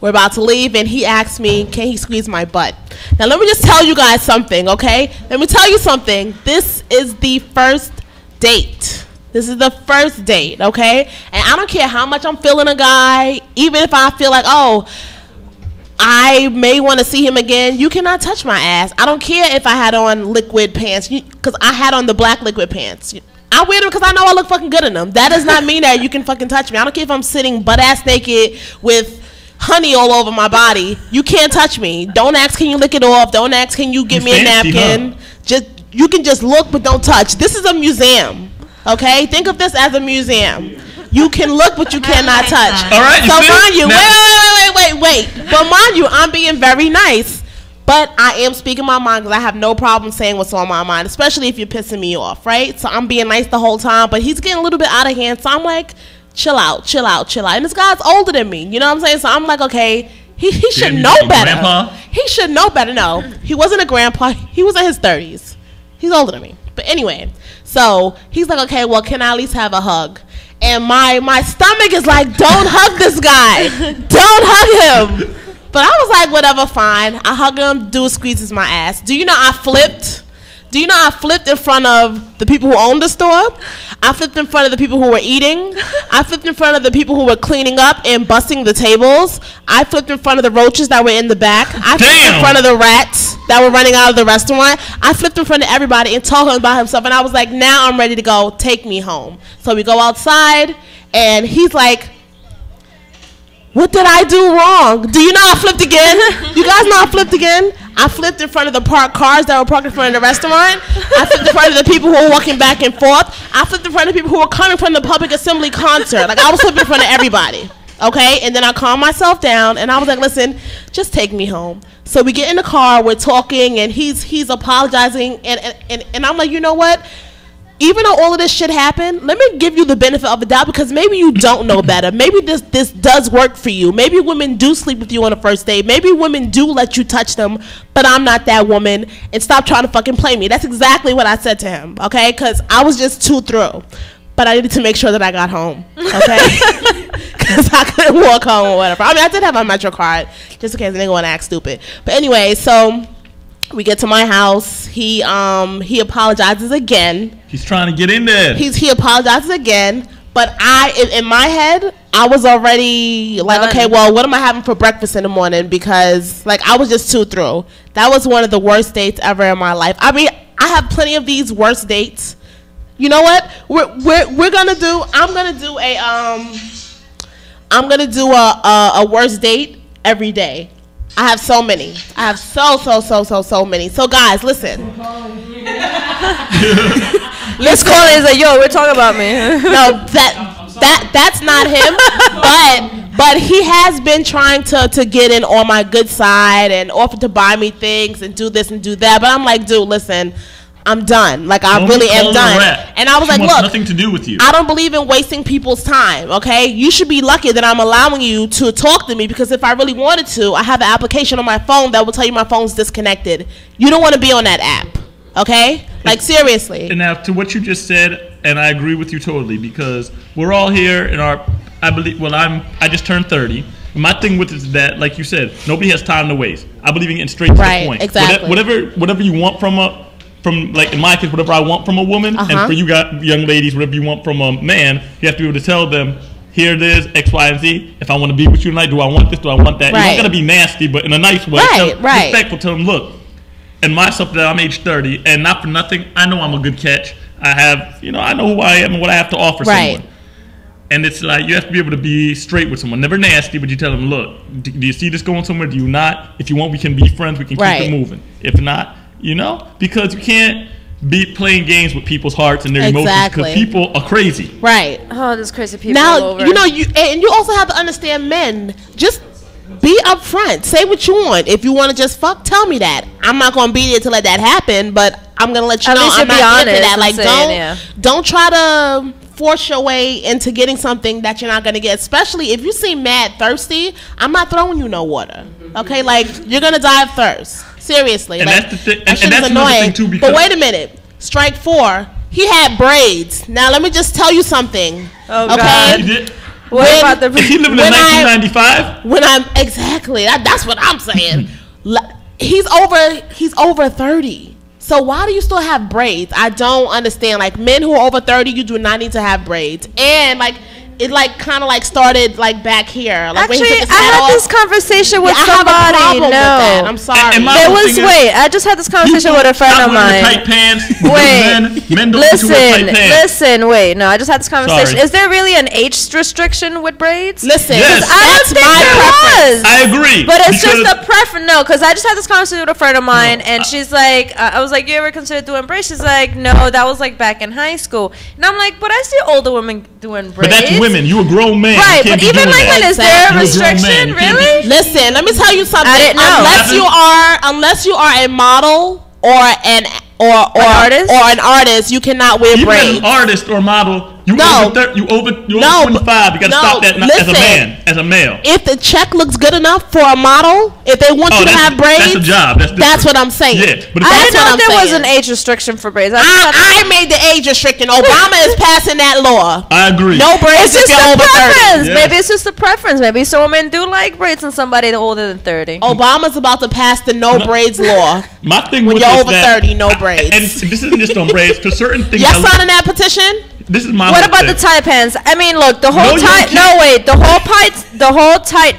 We're about to leave, and he asked me, can he squeeze my butt? Now, let me just tell you guys something, okay? Let me tell you something. This is the first date. This is the first date, okay? And I don't care how much I'm feeling a guy, even if I feel like, oh, I may want to see him again. You cannot touch my ass. I don't care if I had on liquid pants, because I had on the black liquid pants. I wear them because I know I look fucking good in them. That does not mean that you can fucking touch me. I don't care if I'm sitting butt ass naked with honey all over my body. You can't touch me. Don't ask, can you lick it off? Don't ask, can you give me a napkin? Huh? You can just look but don't touch. This is a museum, okay? Think of this as a museum. You can look but you cannot touch. All right. So mind you, wait. But mind you, I'm being very nice. But I am speaking my mind because I have no problem saying what's on my mind, especially if you're pissing me off, right? So I'm being nice the whole time, but he's getting a little bit out of hand. So I'm like, chill out. And this guy's older than me. You know what I'm saying? So I'm like, okay, he should know better. Grandpa? He should know better. No, he wasn't a grandpa. He was in his 30s. He's older than me. But anyway, so he's like, okay, well, can I at least have a hug? And my stomach is like, don't hug this guy. Don't hug him. But I was like, whatever, fine. I hug him, dude squeezes my ass. Do you know I flipped? Do you know I flipped in front of the people who owned the store? I flipped in front of the people who were eating. I flipped in front of the people who were cleaning up and busting the tables. I flipped in front of the roaches that were in the back. I flipped in front of the rats that were running out of the restaurant. I flipped in front of everybody and told him about himself. And I was like, now I'm ready to go. Take me home. So we go outside, and he's like, what did I do wrong? Do you know I flipped again? You guys know I flipped again? I flipped in front of the parked cars that were parked in front of the restaurant. I flipped in front of the people who were walking back and forth. I flipped in front of people who were coming from the public assembly concert. Like, I was flipping in front of everybody. Okay? And then I calmed myself down, and I was like, listen, just take me home. So we get in the car, we're talking, and he's apologizing, and I'm like, you know what? Even though all of this shit happened, let me give you the benefit of the doubt, because maybe you don't know better. Maybe this does work for you. Maybe women do sleep with you on a first date. Maybe women do let you touch them, but I'm not that woman, and stop trying to fucking play me. That's exactly what I said to him, okay? Because I was just too through. But I needed to make sure that I got home, okay? Because I couldn't walk home or whatever. I mean, I did have my Metro card, just in case they want to act stupid. But anyway, so we get to my house. He apologizes again. He's trying to get in there. He apologizes again, but in my head, I was already like, okay, well, what am I having for breakfast in the morning? Because like, I was just too through. That was one of the worst dates ever in my life. I mean, I have plenty of these worst dates. You know what? We're gonna do. I'm gonna do a worst date every day. I have so many. I have so many. So guys, listen. Let's call it. He's like, yo, we're talking about me. No, that's not him. But he has been trying to get in on my good side and offer to buy me things and do this and do that. But I'm like, dude, listen. I'm done. Like, I really am done. And I was like, look, nothing to do with you. I don't believe in wasting people's time, okay? You should be lucky that I'm allowing you to talk to me, because if I really wanted to, I have an application on my phone that will tell you my phone's disconnected. You don't want to be on that app, okay? Like, seriously. And now, to what you just said, and I agree with you totally, because we're all here in our, I just turned 30. My thing with it is that, like you said, nobody has time to waste. I believe in getting straight to the point. Exactly. Whatever you want from like in my case, whatever I want from a woman, and for you young ladies, whatever you want from a man, you have to be able to tell them, here it is, X, Y, and Z. If I want to be with you tonight, do I want this? Do I want that? You're not gonna be nasty, but in a nice way. Respectful. Tell them, look, and myself that I'm age 30, and not for nothing, I know I'm a good catch. I have, I know who I am and what I have to offer someone. And it's like, you have to be able to be straight with someone. Never nasty, but you tell them, look, do you see this going somewhere? Do you not? If you want, we can be friends. We can keep it moving. If not, because you can't be playing games with people's hearts and their emotions, because people are crazy. Right. Oh, there's crazy people now, all over. And you also have to understand, men, just be upfront. Say what you want. If you want to just fuck, tell me that. I'm not going to be there to let that happen, but I'm going to let you know I'm not into that. Like, don't try to force your way into getting something that you're not going to get, especially if you seem mad thirsty. I'm not throwing you no water, okay? Like, you're going to die of thirst. Seriously. And like, that's the thing. That shit is annoying. Too, but wait a minute. Strike 4. He had braids. Now, let me just tell you something. Oh, okay? God. What about the... Is he living in 1995? Exactly. That's what I'm saying. He's over 30. So why do you still have braids? I don't understand. Like, men who are over 30, you do not need to have braids. And like, it like kind of like started like back here. Like Actually, I had this conversation with somebody. No, I'm sorry. I just had this conversation with a friend of mine. Tight pants. Men don't listen. Wait, no, I just had this conversation. Sorry. Is there really an age restriction with braids? Listen, yes. I don't think there was. I agree. But it's just a preference. No, because I just had this conversation with a friend of mine, and she's like, I was like, you ever consider doing braids? She's like, no, that was like back in high school. And I'm like, but I see older women doing braids. But that's women. You a grown man. Right, but even like when is there a restriction? Really? Listen, let me tell you something. I didn't know. Unless you are a model or an artist, you cannot wear braids. An artist or model. You over 25. You gotta stop that as a male. If the check looks good enough for a model, if they want you to have braids, that's a job. That's what I'm saying. Yeah, but I didn't know there was an age restriction for braids. I made the age restriction. Obama is passing that law. I agree. No braids if you're over 30. Yes. Maybe it's just a preference. Maybe some women do like braids in somebody older than 30. Obama's about to pass the no braids law. My thing when with you're over 30, no braids. And this isn't just on braids. For certain things, y'all signing that petition? This is my. What about the tight pants? I mean, look, the whole tight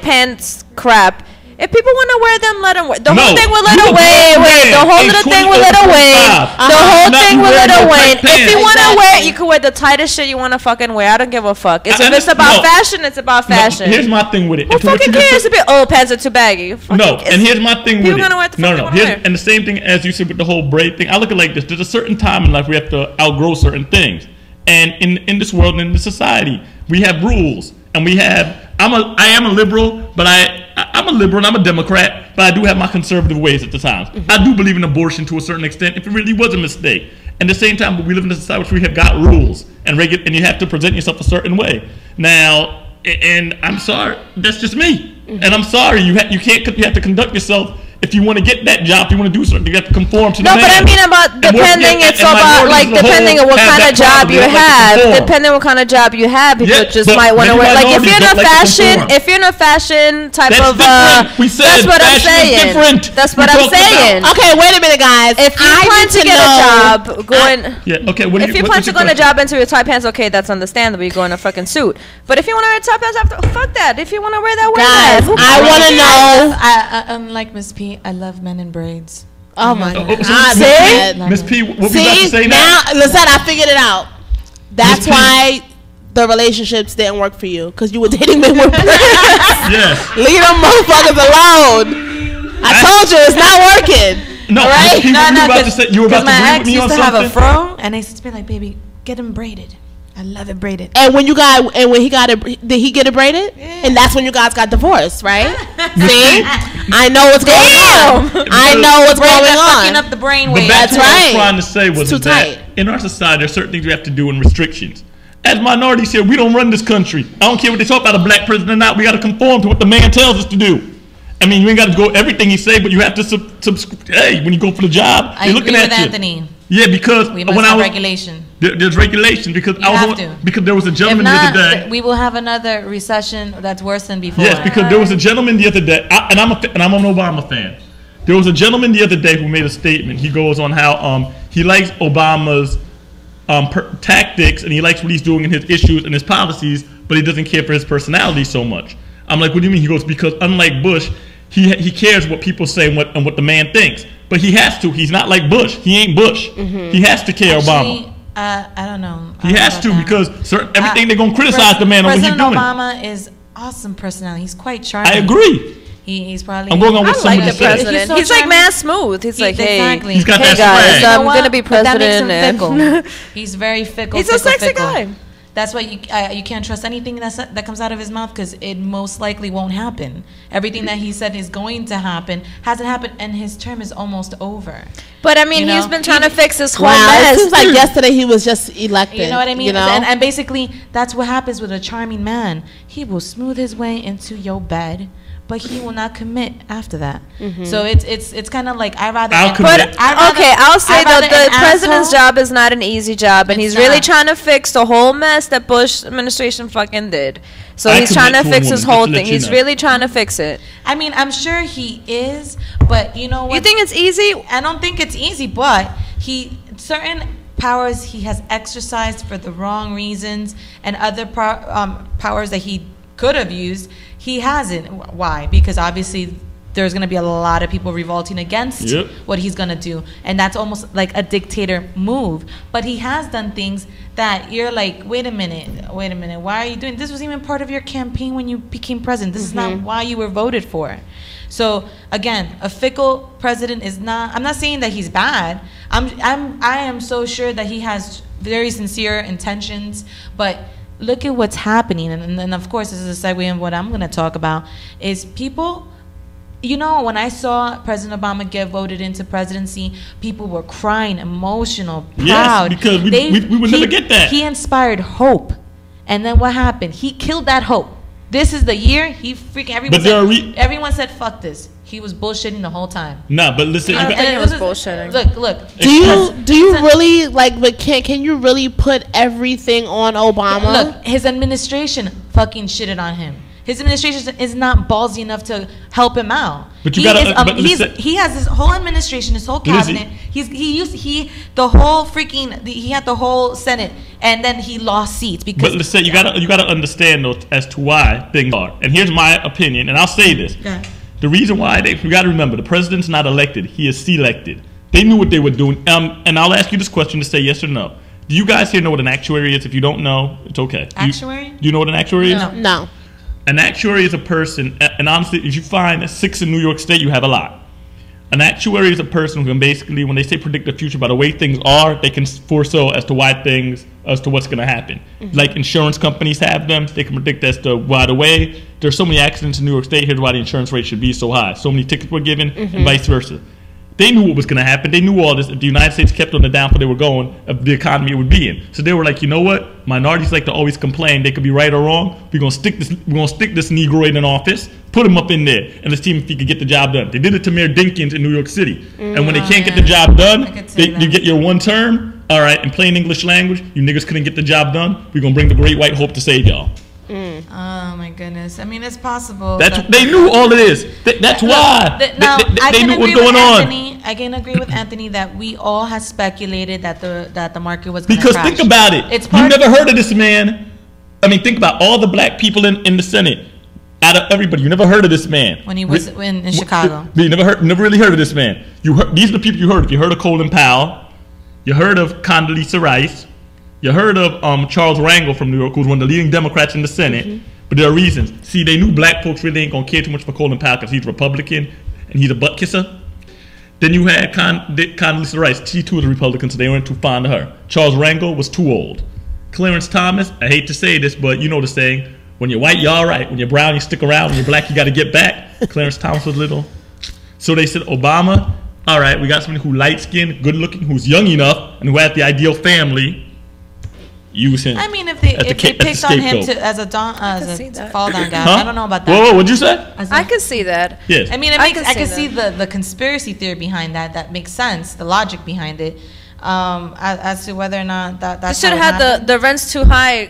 pants crap. If people want to wear them, let them wear. The whole thing with Little Wayne. The whole little thing with Little Wayne. The whole thing with Little Wayne. If you want to wear it, you can wear the tightest shit you want to fucking wear. I don't give a fuck. If it's about fashion, it's about fashion. Here's my thing with it. Who fucking cares if your pants are too baggy? No, and here's my thing with it. People gonna wear what the fuck they wanna wear. And the same thing as you said with the whole braid thing. I look at it like this. There's a certain time in life we have to outgrow certain things. And in this world and in this society, we have rules, and we have. I am a liberal, but I'm a liberal and I'm a Democrat, but I do have my conservative ways at the times. I do believe in abortion to a certain extent if it really was a mistake. At the same time, we live in a society which we have got rules and you have to present yourself a certain way. Now, and I'm sorry, that's just me. And I'm sorry, you have to conduct yourself. If you want to get that job, if you want to do something, you have to conform to the man. No, but I mean about depending. It's about like depending on what kind of job you have. Depending on what kind of job you have, people just might want to wear. Like if you're in a fashion type of. That's what I'm saying. That's what I'm saying. Okay, wait a minute, guys. If you plan to get a job, if you plan to go in a job into your tight pants, okay, that's understandable. You go in a fucking suit. But if you want to wear tight pants, fuck that. If you want to wear that, wear that. I want to know. Unlike Miss P, I love men in braids. Oh my God. Miss P, what we about to say now? Listen, I figured it out. That's why the relationships didn't work for you, because you were dating men with braids. Yes. Leave them motherfuckers alone. I told you it's not working. No, right? You were about to my agree with me on ex used to something? have a fro, and I used to be like, baby, get him braided. I love it braided. And when he got it, did he get it braided? Yeah. And that's when you guys got divorced, right? See, I know what's going on. I know what's going on. Fucking up the brainwave. That's right. What I was trying to say was that in our society, there are certain things we have to do and restrictions. As minorities here, we don't run this country. I don't care what they talk about a black president or not. We got to conform to what the man tells us to do. I mean, you ain't got to go everything he say, but you have to hey, when you go for the job, they're looking at you. Anthony. Yeah, because we must have regulation. There's regulation because because there was a gentleman the other day. We will have another recession that's worse than before. Yes, because there was a gentleman the other day, and I'm an Obama fan. There was a gentleman the other day who made a statement. He goes on how he likes Obama's tactics and he likes what he's doing in his issues and his policies, but he doesn't care for his personality so much. I'm like, what do you mean? He goes, because unlike Bush, he cares what people say and what the man thinks. But he has to. He's not like Bush. He ain't Bush. He has to care Obama. I don't know. He has to because everything they're gonna criticize the man on what he's doing. President Obama is awesome personality. He's quite charming. I agree. He's probably. I'm going on what somebody the president. So he's like man smooth. He's like, hey, he's got hey that guys, swag. I'm gonna be president. That makes him fickle. He's very fickle. He's a sexy guy. That's why you can't trust anything that comes out of his mouth because it most likely won't happen. Everything that he said is going to happen hasn't happened, and his term is almost over. But I mean, he's been trying to fix this whole mess. It seems like yesterday he was just elected. You know what I mean? You know? And basically, that's what happens with a charming man. He will smooth his way into your bed, but he will not commit after that. So it's kind of like I'll say that the president's job is not an easy job, and he's really trying to fix the whole mess that Bush administration fucking did. So he's trying to fix his whole thing. He's really trying to fix it. I mean, I'm sure he is, but you know what? You think it's easy? I don't think it's easy, but certain powers he has exercised for the wrong reasons, and other powers that he could have used, he hasn't. Why? Because obviously there's going to be a lot of people revolting against what he's going to do, and that's almost like a dictator move. But he has done things that you're like, wait a minute, why are you doing this? Was even part of your campaign when you became president. This is not why you were voted for. So again, a fickle president is not, I'm not saying that he's bad. I am so sure that he has very sincere intentions, but look at what's happening. And then of course, this is a segue in what I'm going to talk about, is people, you know, when I saw President Obama get voted into presidency, people were crying, emotional, proud. Yes, because we would never get that. He inspired hope. And then what happened? He killed that hope. This is the year he freaking, everyone said fuck this. He was bullshitting the whole time. Nah, but listen, I don't think he was bullshitting. Look. Do you really like? But can you really put everything on Obama? Look, his administration fucking shitted on him. His administration is not ballsy enough to help him out. But you gotta. He has his whole administration, his whole cabinet. He had the whole Senate, and then he lost seats because. But listen, you gotta understand though as to why things are. And here's my opinion, and I'll say this. Yeah. The reason why you got to remember, the president's not elected; he is selected. They knew what they were doing. And I'll ask you this question to say yes or no. Do you guys here know what an actuary is? If you don't know, it's okay. Actuary? Do you know what an actuary is? No. An actuary is a person, and honestly, if you find 6 in New York State, you have a lot. An actuary is a person who can basically, when they say predict the future by the way things are, they can foretell as to what's going to happen. Like insurance companies have them, they can predict as to why the way there's so many accidents in New York State, here's why the insurance rate should be so high. So many tickets were given, and vice versa. They knew what was going to happen. They knew all this. If the United States kept on the downfall they were going, of the economy it would be in. So they were like, you know what? Minorities like to always complain. They could be right or wrong. We're gonna stick this Negroid in office, put him up in there, and let's see if he could get the job done. They did it to Mayor Dinkins in New York City. And when they can't get the job done, you get your one term. All right, in plain English language, you niggas couldn't get the job done. We're gonna bring the Great White Hope to save y'all. Oh my goodness! I mean, it's possible. They knew all it is. That's why they knew what was going on. I can agree with Anthony that we all had speculated that the market was going to crash. Because think about it. You never heard of this man. I mean, think about all the black people in the Senate. Out of everybody, you never heard of this man when he was in Chicago. You never really heard of this man. These are the people you heard of. You heard of Colin Powell. You heard of Condoleezza Rice. You heard of Charles Rangel from New York, who's one of the leading Democrats in the Senate. But there are reasons. See, they knew black folks really ain't going to care too much for Colin Powell because he's Republican and he's a butt kisser. Then you had Condoleezza Rice. She too was a Republican, so they weren't too fond of her. Charles Rangel was too old. Clarence Thomas, I hate to say this, but you know the saying, when you're white, you're all right. When you're brown, you stick around. When you're black, you got to get back. Clarence Thomas was little. So they said, Obama, all right, we got somebody who's light-skinned, good-looking, who's young enough, and who had the ideal family. Use him. I mean, if they picked on him as a fall down guy, I don't know about that. Whoa, what'd you say? I could see that. Yes. I mean, I can see the conspiracy theory behind that. That makes sense. The logic behind it, as to whether or not that should have had the rents too high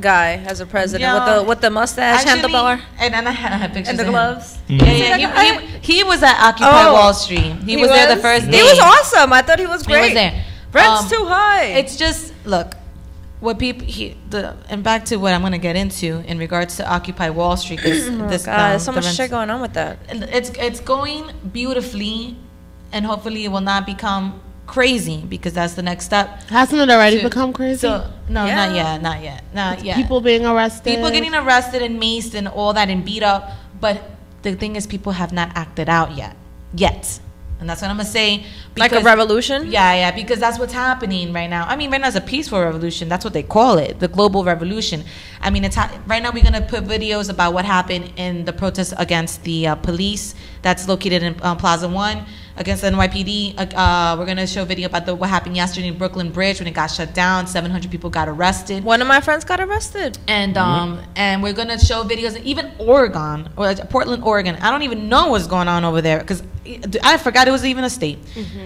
guy as a president with the mustache, handlebar, and I had pictures and the gloves. Yeah, he was at Occupy Wall Street. He was there the first day. He was awesome. I thought he was great. He was there. Rent's too high. It's just look. What people and back to what I'm going to get into in regards to Occupy Wall Street. There's so much shit going on with that. It's going beautifully, and hopefully it will not become crazy because that's the next step. Hasn't it already become crazy? So not yet. People being arrested. People getting arrested and maced and all that and beat up. But the thing is, people have not acted out yet. And that's what I'm going to say. Like a revolution? Yeah, because that's what's happening right now. I mean, right now it's a peaceful revolution. That's what they call it, the global revolution. I mean, right now we're going to put videos about what happened in the protest against the police that's located in Plaza 1 against the NYPD. We're going to show a video about what happened yesterday in Brooklyn Bridge when it got shut down. 700 people got arrested. One of my friends got arrested. And and we're going to show videos, even Portland, Oregon. I don't even know what's going on over there because I forgot it was even a state.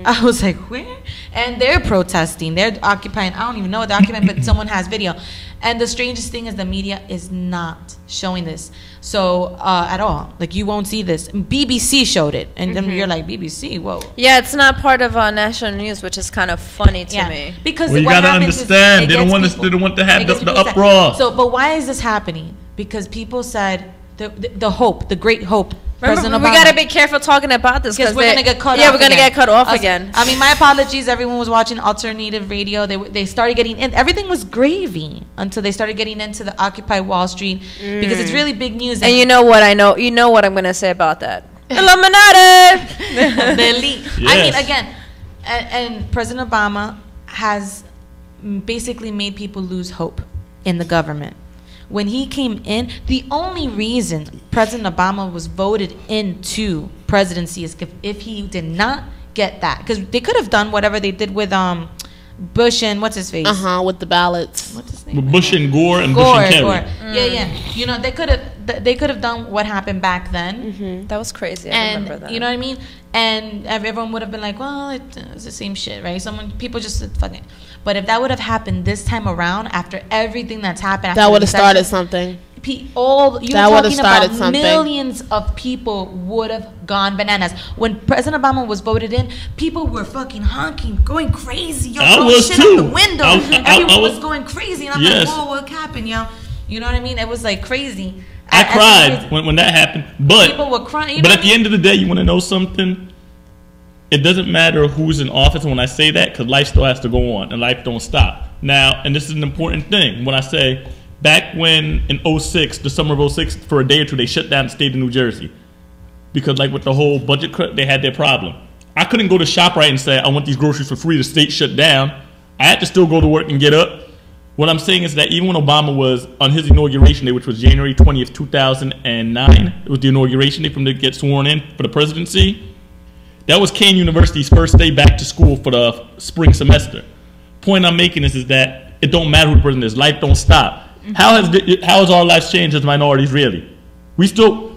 I was like, where? And they're protesting. They're occupying. I don't even know what they're occupying, but someone has video. And the strangest thing is the media is not showing this. So at all. Like, you won't see this. BBC showed it. And then you're like, BBC, whoa. Yeah, it's not part of national news, which is kind of funny to me. Because well, you got to understand, they don't want to have the uproar. So, but why is this happening? Because people said the hope, the great hope. Remember, we got to be careful talking about this because we're going to get cut off. Yeah, we're going to get cut off again. I mean, my apologies. Everyone was watching alternative radio. They started getting in. Everything was gravy until they started getting into the Occupy Wall Street because it's really big news. And you know what I know? You know what I'm going to say about that? Illuminati! The elite. Yes. I mean, again, and President Obama has basically made people lose hope in the government. When he came in, the only reason President Obama was voted into presidency is if he did not get that. Because they could have done whatever they did with Bush and what's his face? With the ballots. What's his name? With Bush and Gore and Bush and Kerry. Yeah. You know, they could have done what happened back then. That was crazy. I remember that. You know what I mean? And everyone would have been like, well, it's the same shit, right? People just said, fuck it. But if that would have happened this time around, after everything that's happened, that would have started something. Millions of people would have gone bananas. When President Obama was voted in, people were fucking honking, going crazy. Yo, throwing shit out the window. Everyone was going crazy. And I'm like, whoa, what happened, yo? You know what I mean? It was like crazy. I cried when that happened. But people were crying. But at the end of the day, you want to know something? It doesn't matter who's in office when I say that, because life still has to go on and life don't stop. Now, and this is an important thing, when I say back when in 06, the summer of 06, for a day or two, they shut down the state of New Jersey. Because like with the whole budget cut, they had their problem. I couldn't go to ShopRite and say, I want these groceries for free. The state shut down. I had to still go to work and get up. What I'm saying is that even when Obama was on his inauguration day, which was January 20th, 2009, it was the inauguration day for him to get sworn in for the presidency. That was Kane University's first day back to school for the spring semester. Point I'm making is that it don't matter who the president is. Life don't stop. How has our lives changed as minorities, really?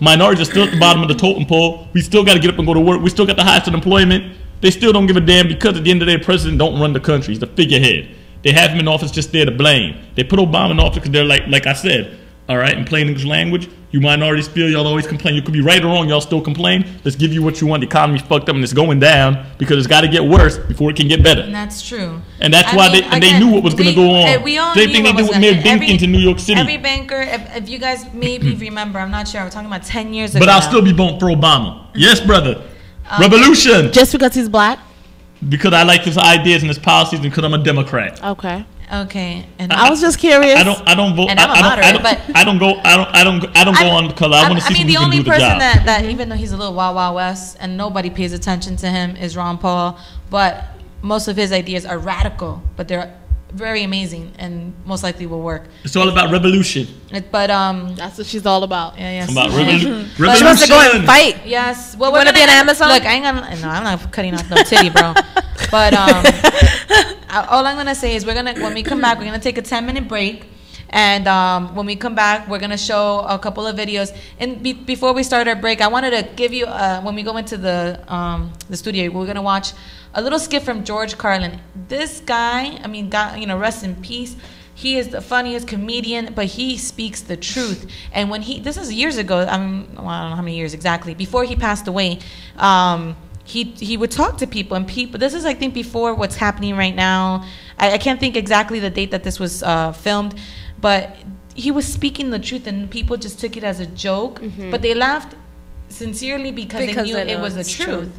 Minorities are still at the bottom of the totem pole. We still got to get up and go to work. We still got the highest unemployment. They still don't give a damn because at the end of the day, the president don't run the country. He's the figurehead. They have him in office just there to blame. They put Obama in office because they're like I said, all right, in plain English language, you minorities feel y'all always complain. You could be right or wrong, y'all still complain. Let's give you what you want. The economy's fucked up and it's going down because it's got to get worse before it can get better. And that's true. And that's why they knew what was going to go on. Same thing they did with Mayor Dinkins in New York City. Every banker, if you guys maybe remember, I'm not sure, we're talking about 10 years ago. But I'll still be voting for Obama. Yes, brother. Revolution. Just because he's black? Because I like his ideas and his policies and because I'm a Democrat. Okay. And I was just curious. I don't vote. And I'm a moderate, but I don't go on color. I want to see who can do the job. The only person that even though he's a little Wild West and nobody pays attention to him is Ron Paul, but most of his ideas are radical, but they're very amazing and most likely will work. It's all about revolution. But that's what she's all about. Yeah, it's about revolution. She wants to go and fight. Yes. Well, we're gonna be an Amazon. Look, no, I'm not cutting off no titty, bro. But all I'm gonna say is when we come back, we're gonna take a 10-minute break. And when we come back, we're gonna show a couple of videos. And before we start our break, I wanted to give you when we go into the studio, we're gonna watch a little skit from George Carlin. This guy, I mean, God, rest in peace. He is the funniest comedian, but he speaks the truth. And when this is years ago. I don't know how many years exactly before he passed away. He would talk to people, and people. This is, I think, before what's happening right now. I can't think exactly the date that this was filmed, but he was speaking the truth, and people just took it as a joke. But they laughed sincerely because they knew it was the truth.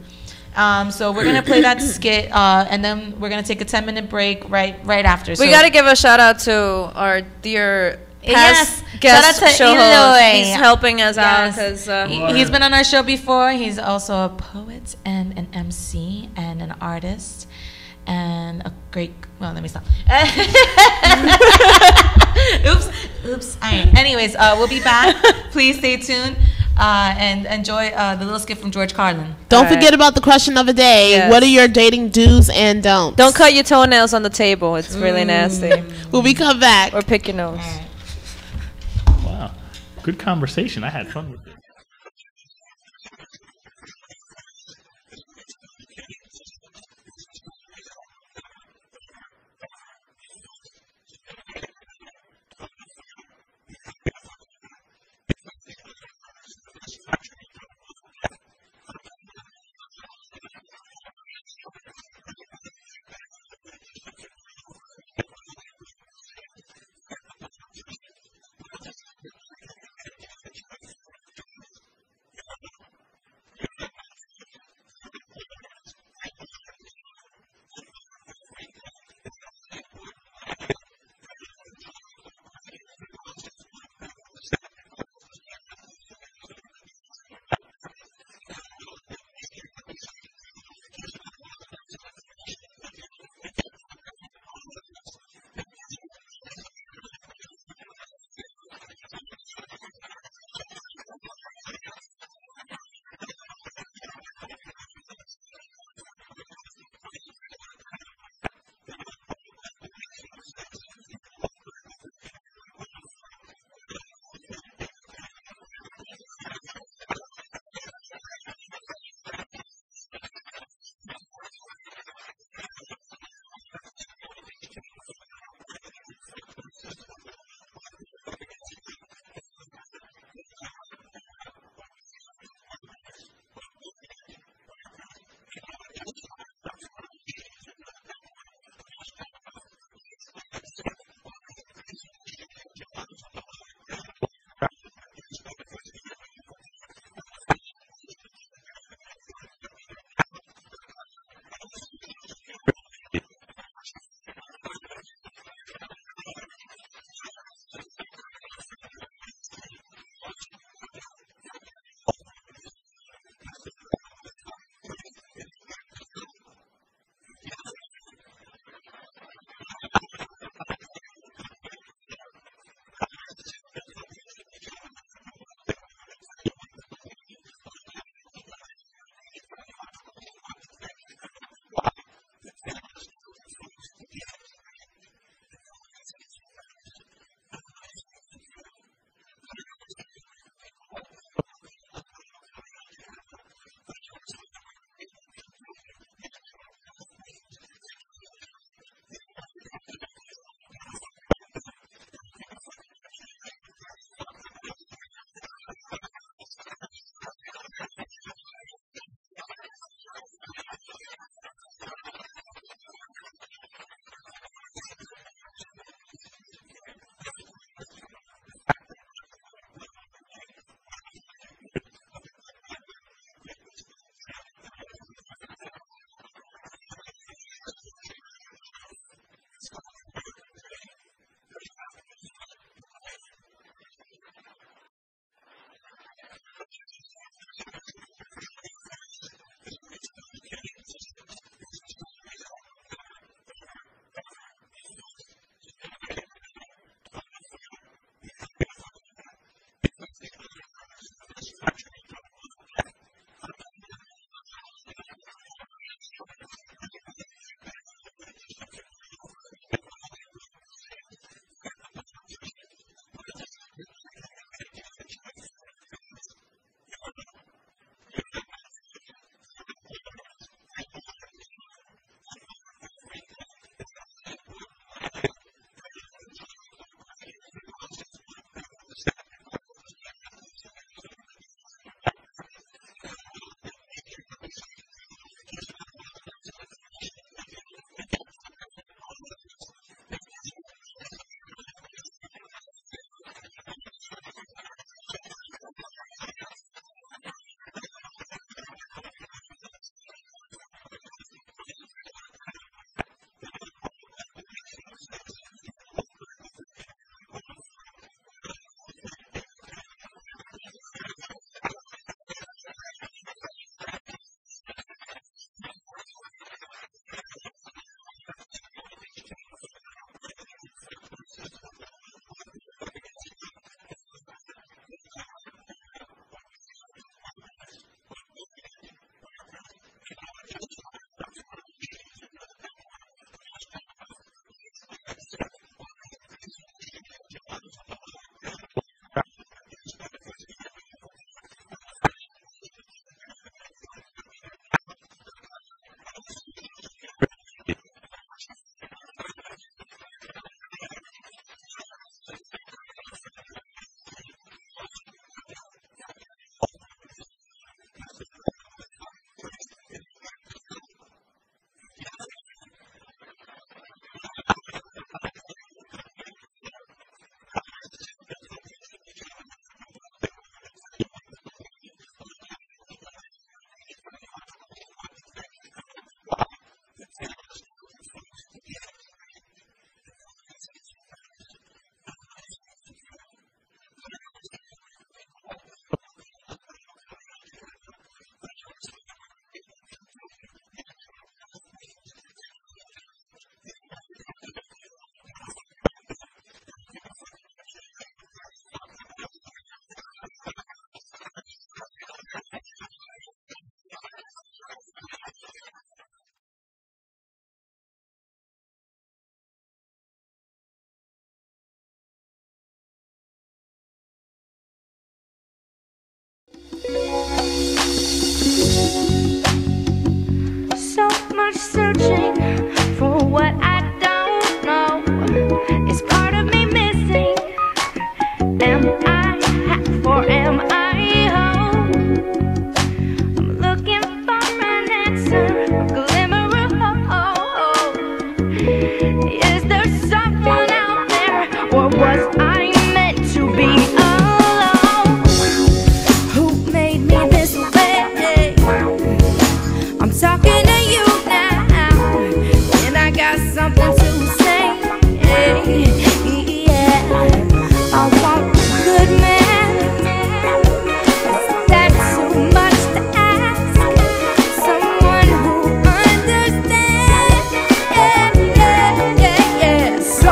So we're gonna play that skit, and then we're gonna take a 10-minute break right after. So we gotta give a shout out to our dear past guest shout out to show Eloy. host. He's helping us out because he's been on our show before. He's also a poet and an MC and an artist and a great. Well, let me stop. Oops. All right. Anyways, we'll be back. Please stay tuned. And enjoy the little skit from George Carlin. Don't forget about the question of the day. Yes. What are your dating do's and don'ts? Don't cut your toenails on the table. It's really nasty. When we come back. Or pick your nose. Wow. Good conversation. I had fun with it.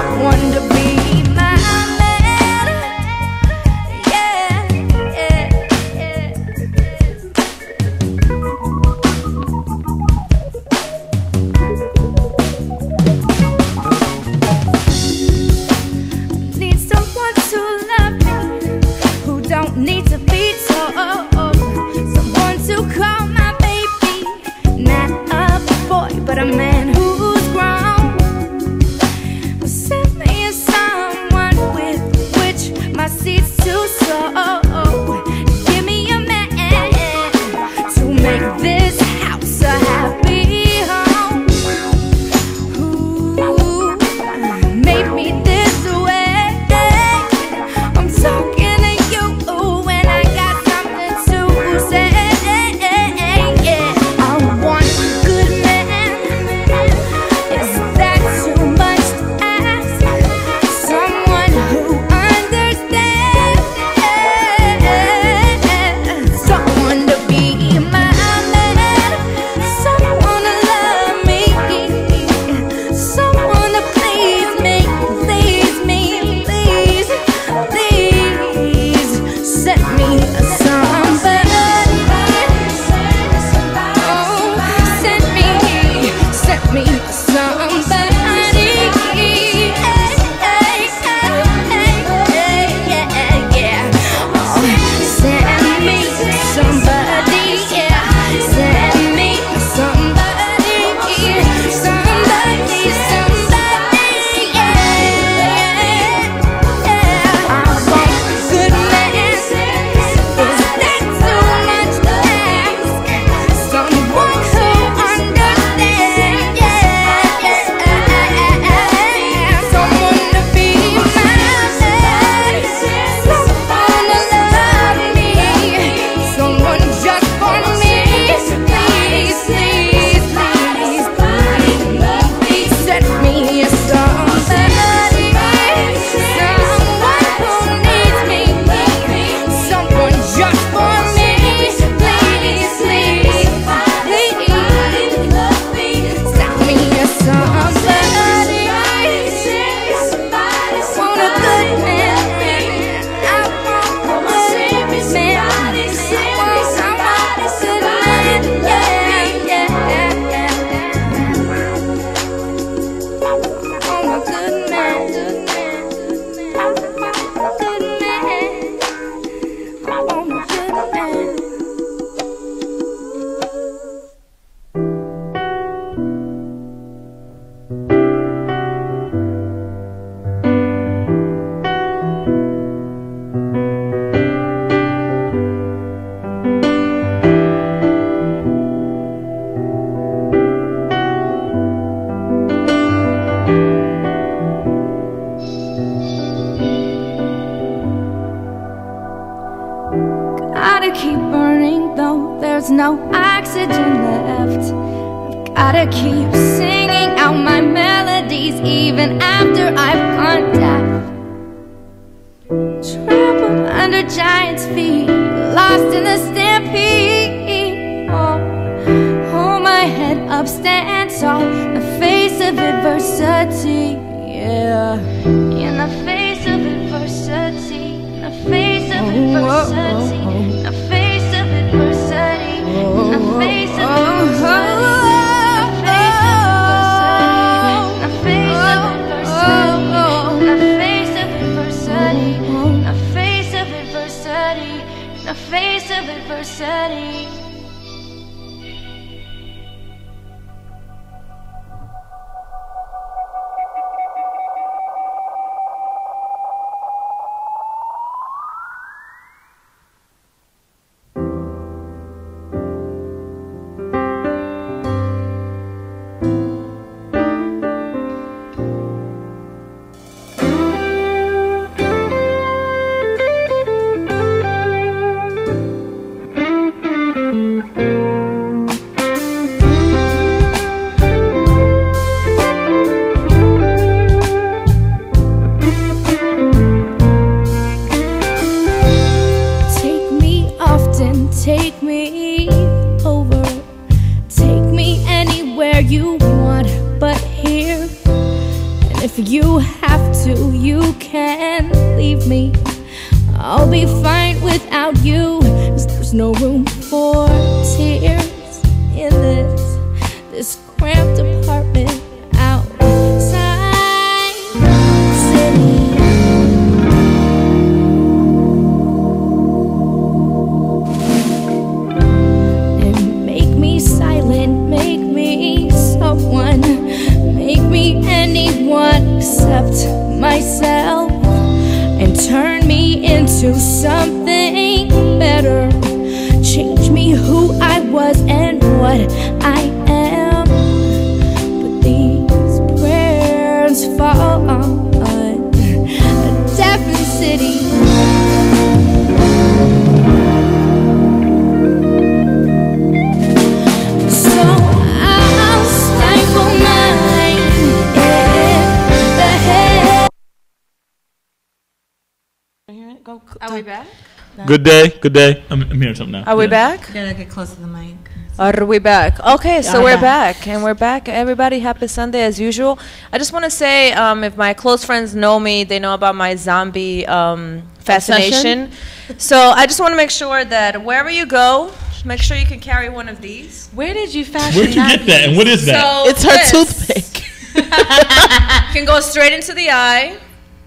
someone to be my man. Yeah, yeah, yeah. Need someone to love me, who don't need to be told. Someone to call my baby, not a boy, but a man who's grown. Send me someone with which my seat's too slow. Give me a man to make this house a happy home. Who made me this way? I'm talking to you when I got something to say. Yeah, I want a good man. Is that too much to ask? Someone who understands. Someone to be my man. Someone to love me. Someone to please me. Please me. Please. Please. Set me somebody. Oh, set me somebody. Yeah. Oh, send me somebody. Yeah, send me somebody. Somebody. Yeah. I want a good man. Is that too much to ask? Someone who understands. Yeah. Someone to be my man. Someone to love me. Someone just for me. Please, please, please, please. Set me somebody. Someone who needs me. Someone just for me. Please, please, please. Set me somebody. Want a good man. I want a good man. Gotta keep burning though there's no oxygen left. I've gotta keep singing out my melodies even after I've gone deaf. Trampled under giants' feet, lost in the stampede. Hold my head up, stand tall, the face of adversity. Yeah, in the face of adversity, in the face of adversity, in the face of adversity, in the face of adversity, in the face of adversity, in the face of adversity, in the face of adversity, in the face of adversity. to. You can leave me, I'll be fine without you. 'Cause there's no room for tears in this cramped apartment outside city. And make me silent, make me someone, make me anyone except myself, and turn me into something better. Change me who I was and what I am. But these prayers fall on a different city. So I'll stifle mine in the head. Are we back? Good day. Good day. I'm hearing something now. Are we back? Gotta get close to the mic. Are we back? Okay, so we're back. And we're back. Everybody, happy Sunday as usual. I just want to say, if my close friends know me, they know about my zombie fascination. So I just want to make sure that wherever you go, make sure you can carry one of these. Where did you fashion Where'd you get that? And what is that? So It's her toothpick. can go straight into the eye.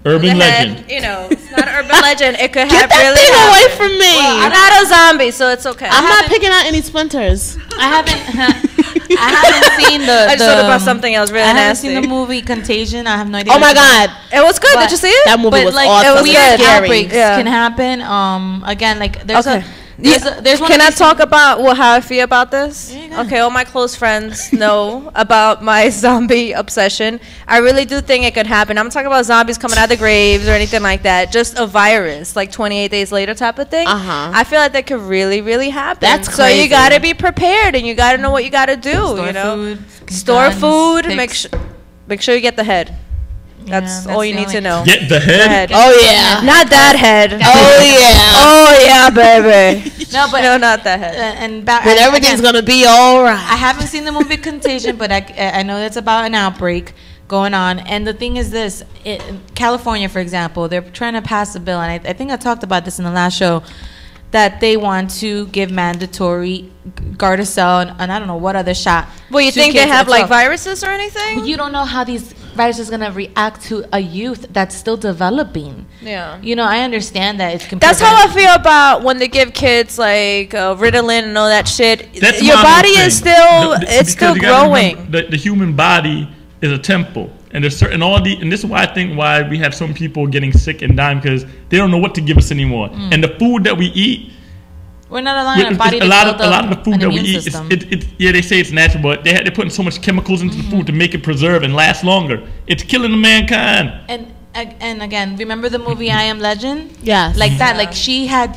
Urban the head, legend. you know, it's not an urban legend. It could Get have that really thing happen. away from me. Well, I'm not a zombie, so it's okay. I'm not picking out any splinters. I haven't seen the. I just thought about something else really I haven't nasty. seen the movie Contagion. I have no idea. Oh my God. It was good. But Did you see it? That movie But was like awesome. it was weird good. outbreaks Yeah. can happen. Again, like there's Okay. there's one. Can of I these talk about how I feel about this? Yeah, you go. Okay, all my close friends know about my zombie obsession. I really do think it could happen. I'm not talking about zombies coming out of the graves or anything like that. Just a virus, like 28 days later type of thing. Uh-huh. I feel like that could really, really happen. That's so you crazy. got to be prepared and you got to know what you got to do. Store you know, food, store guns, food. picks. Make sure you get the head. That's Yeah, all you the need to only- know. Get the The head. head. Oh yeah. Not that head. Oh yeah. Oh yeah, baby. No, but No, not that head. and But everything's gonna be all right. I haven't seen the movie Contagion, but I know it's about an outbreak going on. And the thing is this, in California, for example, they're trying to pass a bill, and I think I talked about this in the last show, that they want to give mandatory Gardasil and I don't know what other shot. Well, you to think they kids. have It's like all- viruses or anything? You don't know how these viruses are going to react to a youth that's still developing. Yeah. You know, I understand that it's That's how I feel about when they give kids like Ritalin and all that shit. That's Your my body thing. is still Because it's still you gotta growing. remember The human body is a temple, and there's certain and this is why I think why we have some people getting sick and dying because they don't know what to give us anymore. And the food that we eat, we're not allowing our it's body to a lot build of the up food an that we immune eat. system. Yeah, they say it's natural, but they're putting so much chemicals into the food to make it preserve and last longer. It's killing the mankind. And again, remember the movie I Am Legend? Yes. Like that. Like she had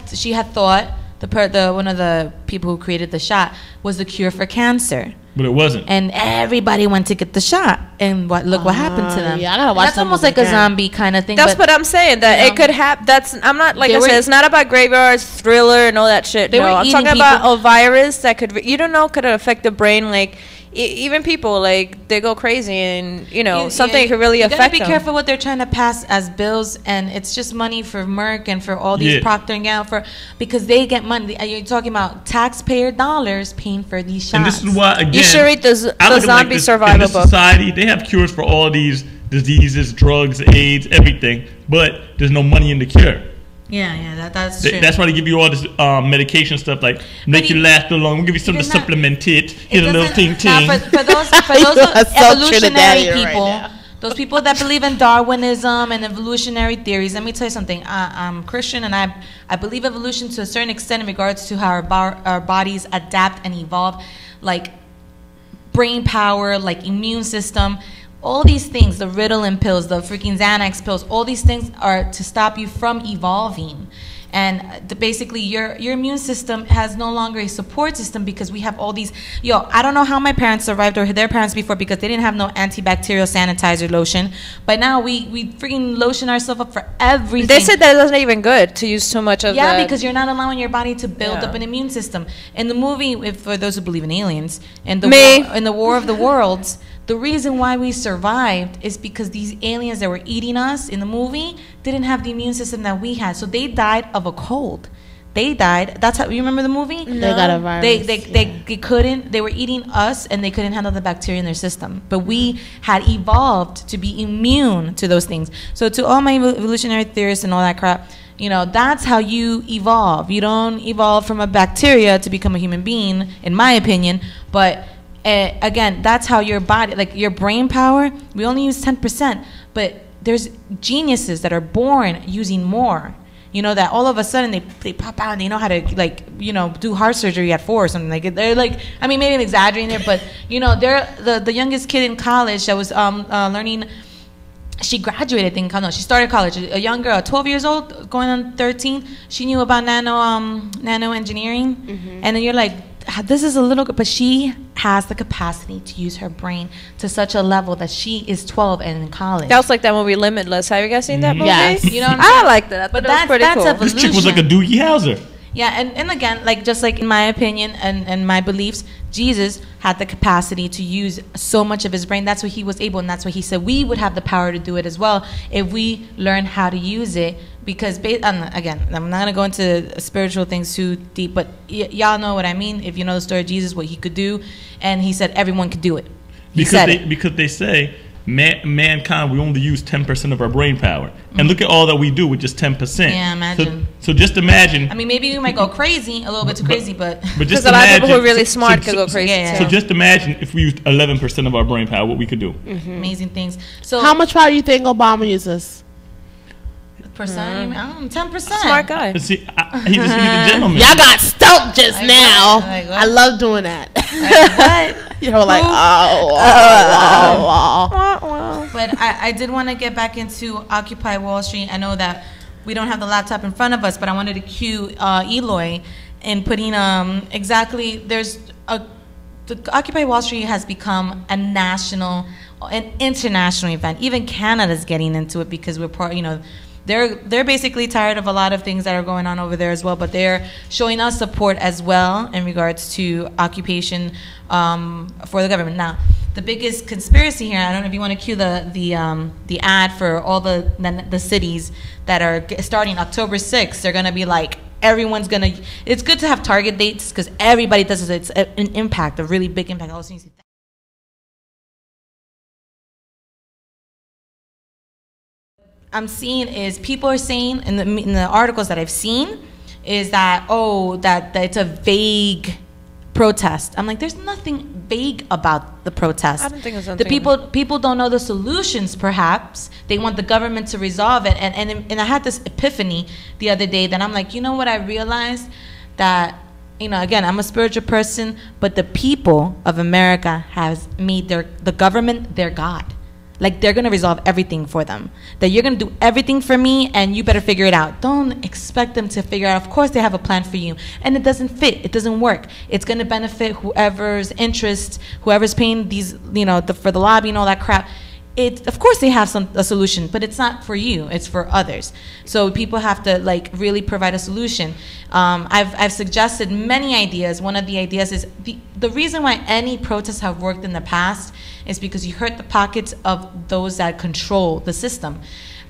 thought the one of the people who created the shot was the cure for cancer. But it wasn't. And everybody went to get the shot, and look what happened to them. yeah, I gotta watch That's that almost movie like a again. zombie kind of thing. That's but what I'm saying. That you it know, could happen. That's I'm not like They I were- said. It's not about graveyards, thriller, and all that shit. They No, were I'm eating talking about people. a virus that could. You don't know could affect the brain. Like even people like they go crazy, and something could really you affect gotta be them. careful what they're trying to pass as bills, and it's just money for Merck and for all these Yeah. Procter and Gamble because they get money. You're talking about taxpayer dollars paying for these shots. And this is why, again, You should read the I look at it like zombie this, survival in this book. society, they have cures for all these diseases, drugs, AIDS, everything, but there's no money in the cure. That's true. That's why they give you all this medication stuff like make you last a little long. We'll give you something to You're not- supplement it. Here's a little ting Now, ting. for those You are so evolutionary Trinidadian right people, now. those people that believe in Darwinism and evolutionary theories, let me tell you something. I'm Christian, and I believe evolution to a certain extent in regards to how our bodies adapt and evolve, like brain power, like immune system. All these things, the Ritalin pills, the freaking Xanax pills, all these things are to stop you from evolving. And basically, your immune system has no longer a support system because we have all these. I don't know how my parents survived or their parents before because they didn't have no antibacterial sanitizer lotion. But now we freaking lotion ourselves up for everything. They said that it wasn't even good to use too much of that. Yeah, because you're not allowing your body to build Yeah. up an immune system. In the movie, for those who believe in aliens, and Me. in the War of the Worlds, The reason why we survived is because these aliens that were eating us in the movie didn't have the immune system that we had. So they died of a cold. They died. That's how you remember the movie? No. They got a virus. They couldn't. They were eating us, and they couldn't handle the bacteria in their system. But we had evolved to be immune to those things. So to all my evolutionary theorists and all that crap, you know, that's how you evolve. You don't evolve from a bacteria to become a human being, in my opinion. But again, that's how your body, like your brain power, we only use 10%. But there's geniuses that are born using more. You know, that all of a sudden they pop out and they know how to, like, you know, do heart surgery at 4 or something. Like, they're like, I mean, maybe I'm exaggerating there, but, you know, they're the youngest kid in college that was learning. She graduated, I think. No, she started college. A young girl, 12 years old, going on 13. She knew about nano engineering. And then you're like, this is a little, but she has the capacity to use her brain to such a level that she is 12 and in college. That was like that movie Limitless. Have you guys seen that movie? Yes. You know what I'm saying? I liked that. But that's pretty cool. Evolution. This chick was like a Doogie Howser. Yeah, and again, like, just like in my opinion and my beliefs, Jesus had the capacity to use so much of his brain. That's what he was able, and that's what he said we would have the power to do it as well if we learn how to use it. Because, again, I'm not going to go into spiritual things too deep, but y'all know what I mean. If you know the story of Jesus, what he could do, and he said everyone could do it. Because they say mankind, we only use 10% of our brain power. And look at all that we do with just 10%. Yeah, imagine. So just imagine. I mean, maybe we might go crazy, a little bit too crazy, but just a lot of people who are really smart could go crazy. So just imagine if we used 11% of our brain power, what we could do. Amazing things. So how much power do you think Obama uses? Percent? 10%. Smart guy. See, he's a gentleman. Y'all got stumped just Like now. what? Like what? I love doing that. What? You're like, But I did want to get back into Occupy Wall Street. I know that we don't have the laptop in front of us, but I wanted to cue Eloy in putting exactly, the Occupy Wall Street has become an international event. Even Canada's getting into it because we're part, you know, they're basically tired of a lot of things that are going on over there as well, but they're showing us support as well in regards to occupation for the government. Now, the biggest conspiracy here, I don't know if you want to cue the ad for all the cities that are starting October 6th. They're going to be like, everyone's going to, it's good to have target dates because everybody does it. It's an impact, a really big impact. I'm seeing is people are saying in the articles that I've seen is that, oh, that it's a vague protest. I'm like, there's nothing vague about the protest. I don't think it's something. The people don't know the solutions. Perhaps they want the government to resolve it. And I had this epiphany the other day that I'm like, you know what? I realized that, you know, again, I'm a spiritual person, but the people of America has made the government their God. Like, they're going to resolve everything for them. That you're going to do everything for me, and you better figure it out. Don't expect them to figure out. Of course, they have a plan for you. And it doesn't fit. It doesn't work. It's going to benefit whoever's interest, whoever's paying these, you know, for the lobby and all that crap. Of course, they have a solution, but it's not for you. It's for others. So people have to, like, really provide a solution. I've suggested many ideas. One of the ideas is the reason why any protests have worked in the past is because you hurt the pockets of those that control the system.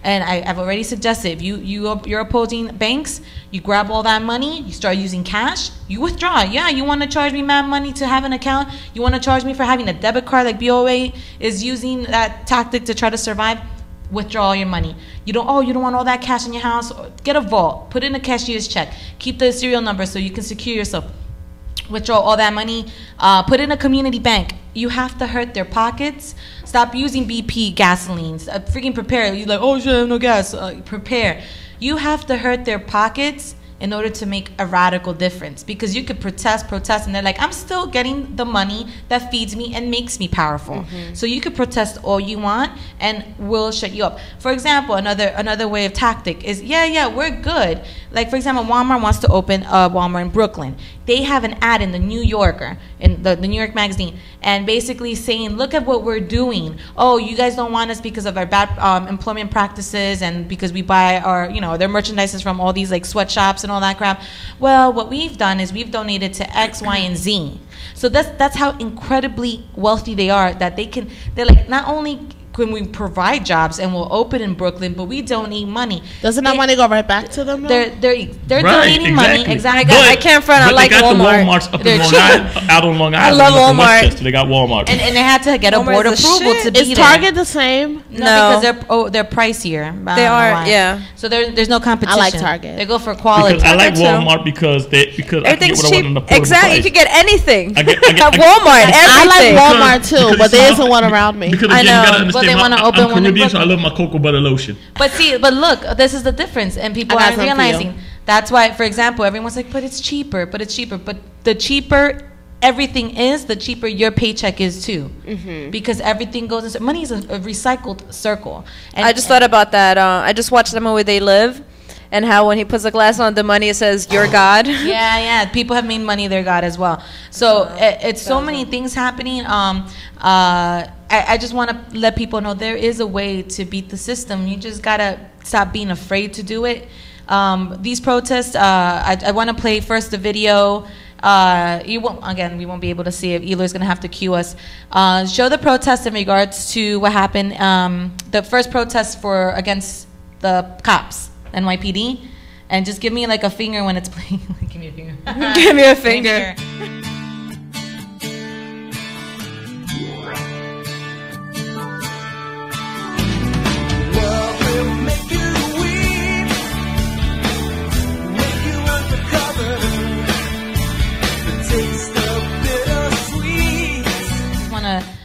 And I've already suggested, if you're opposing banks, you grab all that money, you start using cash, you withdraw. Yeah, you want to charge me mad money to have an account? You want to charge me for having a debit card like BOA is using that tactic to try to survive? Withdraw all your money. You don't want all that cash in your house? Get a vault. Put in a cashier's check. Keep the serial number so you can secure yourself. Withdraw all that money. Put in a community bank. You have to hurt their pockets. Stop using BP gasolines. Freaking prepare. You're like, oh shit, I have no gas. Prepare. You have to hurt their pockets in order to make a radical difference. Because you could protest, and they're like, I'm still getting the money that feeds me and makes me powerful. So you could protest all you want and we'll shut you up. For example, another way of tactic is, yeah, we're good. Like, for example, Walmart wants to open a Walmart in Brooklyn. They have an ad in the New Yorker, in the New York magazine, and basically saying, look at what we're doing. Oh, you guys don't want us because of our bad employment practices and because we buy our, their merchandises from all these like sweatshops and and all that crap. Well, what we've done is we've donated to X, Y, and Z. So that's how incredibly wealthy they are, that they're like, not only can we provide jobs and we'll open in Brooklyn, but we donate money. Doesn't that money go right back to them? They're donating money. Exactly. I can't front. I like Walmart. Walmart's up in Long Island, out on Long Island. I love Walmart. They got Walmart. And they had to get a board approval to be there. Is Target the same? No, because they're pricier. They are, yeah. So there's no competition. I like Target. They go for quality. Because I like Walmart because everything's cheap. Exactly, price. you can get anything at I Walmart. Everything. like Walmart too, but there isn't one around me. Because I again, you gotta know, but they understand, want to open one in Caribbean, so I Brooklyn. love my cocoa butter lotion. But look, this is the difference, and people I got aren't some for you. realizing. That's why, for example, everyone's like, but it's cheaper. But the cheaper everything is, the cheaper your paycheck is too. Because everything goes in, money is a recycled circle. And I just thought about that. I just watched the movie They Live, and how when he puts the glass on the money, it says "Your God." Yeah. People have made money their God as well. So it's so many things happening. I just want to let people know there is a way to beat the system. You just gotta stop being afraid to do it. These protests, I want to play first the video. We won't be able to see it. Eloy's gonna have to cue us. Show the protest in regards to what happened. The first protest against the cops, NYPD, and just give me like a finger when it's playing. Give me a finger. Give me a finger.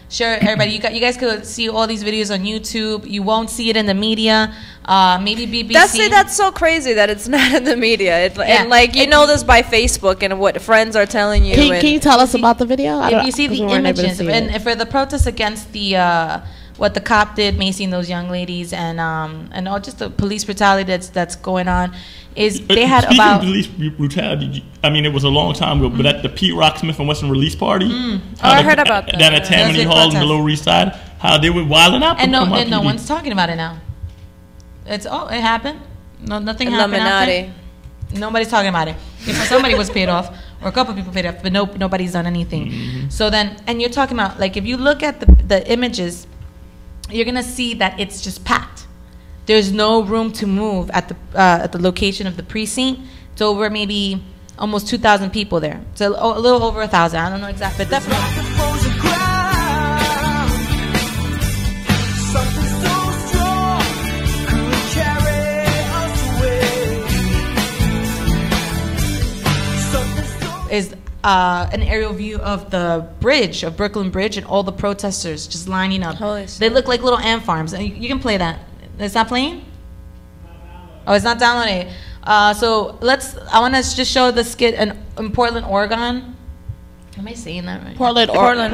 Sure, everybody, you guys could see all these videos on YouTube. You won't see it in the media. Maybe BBC. That's so crazy that it's not in the media. And like you know this by Facebook and what friends are telling you. Can you tell us about the video? If you see the images, and for the protests against the what the cop did, macing those young ladies, and all just the police brutality that's going on. They had Speaking about of police brutality. I mean, it was a long time ago, but at the Pete Rock Smith and Wesson release party, I heard about that. Down at Tammany Hall in the Lower East Side, how they were wilding out. And no one's talking about it now. It happened. No, nothing happened. After. Nobody's talking about it. If somebody was paid off, or a couple of people paid off, but nobody's done anything. So then, and you're talking about, like, if you look at the images, you're gonna see that it's just packed. There's no room to move at the location of the precinct. It's over maybe almost 2,000 people there. It's a little over 1,000. I don't know exactly, but definitely. Is an aerial view of the bridge, of Brooklyn Bridge, and all the protesters just lining up. They look like little ant farms. You can play that. It's not playing? Oh, it's not downloading. So I want to just show the skit in Portland, Oregon. Am I saying that right? Portland, Oregon.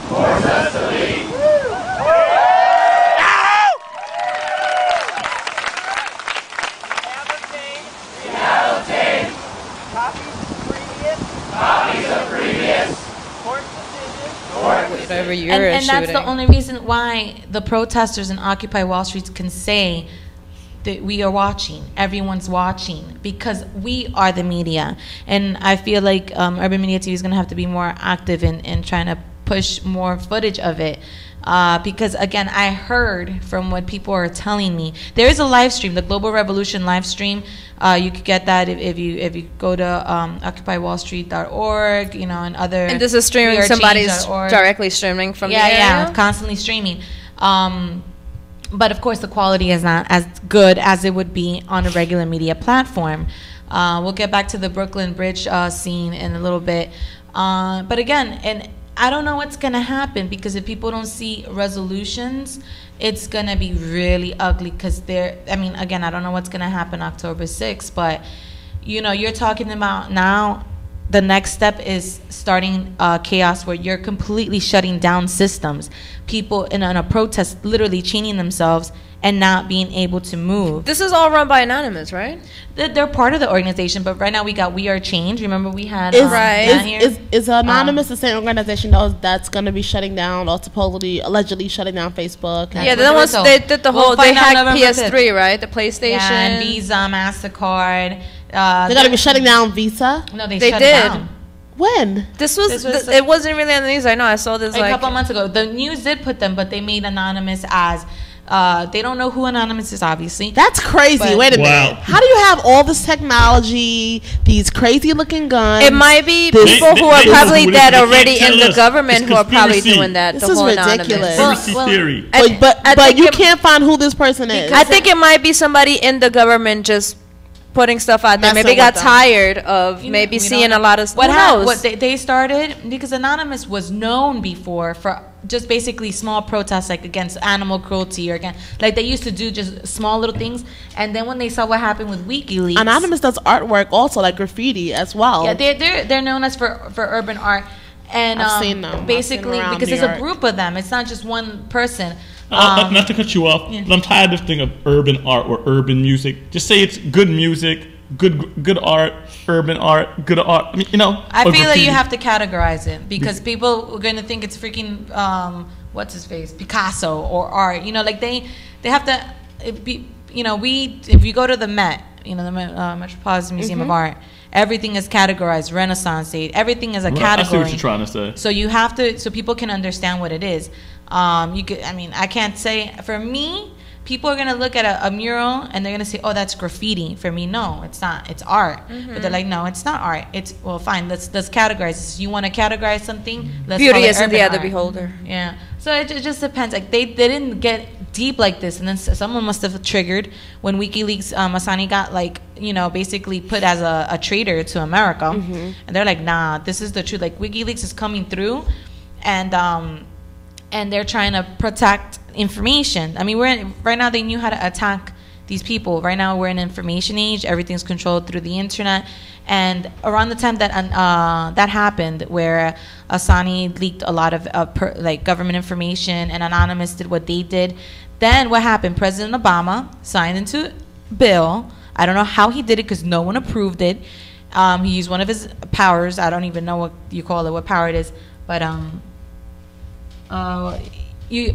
Force us to lead. Copies of previous court decisions. Whatever you're and that's the only reason why the protesters in Occupy Wall Street can say that we are watching. Everyone's watching because we are the media. And I feel like Urban Media TV is going to have to be more active in trying to push more footage of it. Because again, I heard from what people are telling me, there is a live stream, the Global Revolution live stream. You could get that if you go to occupywallstreet.org, and other. And this is streaming. Somebody's directly streaming from the area? Yeah, constantly streaming. But of course, the quality is not as good as it would be on a regular media platform. We'll get back to the Brooklyn Bridge scene in a little bit. But again, I don't know what's gonna happen, because if people don't see resolutions, it's gonna be really ugly. Because again, I don't know what's gonna happen October 6th, but you're talking about now. The next step is starting chaos where you're completely shutting down systems. People in a protest literally chaining themselves and not being able to move. This is all run by Anonymous, right? They're part of the organization, but right now we got We Are Change. Remember we had is Anonymous the same organization that's going to be shutting down or supposedly allegedly shutting down Facebook? Yeah, the ones they did the whole they hacked PS3, right? The PlayStation, and Visa, MasterCard. They're going to be shutting down Visa. No, they shut it down. When? This was it wasn't really on the news. I know I saw this a couple months ago. The news did put them, but they made Anonymous as they don't know who Anonymous is, obviously. That's crazy. Wait a minute. How do you have all this technology, these crazy looking guns? It might be people who are probably dead already in the government who are probably doing that. This is ridiculous. Conspiracy theory. But you can't find who this person is. I think it might be somebody in the government just putting stuff out there. Maybe got tired of seeing a lot of stuff. What they started, because Anonymous was known before for just basically small protests, like against animal cruelty or like they used to do just small little things. And then when they saw what happened with WikiLeaks, Anonymous does artwork also, like graffiti as well. Yeah, they're known as for urban art. And I've seen them. Basically because there's a group of them. It's not just one person. Not to cut you off, I'm tired of this thing of urban art or urban music. Just say it's good music, good art, urban art, good art. I mean, I feel that you have to categorize it because people are going to think it's freaking what's his face, Picasso or art. Like they have to. If you go to the Met, the Metropolitan Museum of Art, everything is categorized. Renaissance age, everything is a category. I see what you're trying to say. So you have to, so people can understand what it is. I can't say for me. People are gonna look at a mural and they're gonna say, "Oh, that's graffiti." For me, no, it's not. It's art. But they're like, "No, it's not art. It's fine. Let's categorize this. You want to categorize something? Let's Beauty call it is in the urban other art." beholder. Yeah. So it just depends. Like they didn't get deep like this, and then someone must have triggered when WikiLeaks Assange got basically put as a traitor to America, and they're like, "Nah, this is the truth." Like WikiLeaks is coming through, and they're trying to protect information. I mean, right now they knew how to attack these people. Right now we're in an information age. Everything's controlled through the internet. And around the time that that happened, where Assange leaked a lot of government information and Anonymous did what they did, then what happened? President Obama signed into bill. I don't know how he did it because no one approved it. He used one of his powers. I don't even know what you call it, what power it is, but you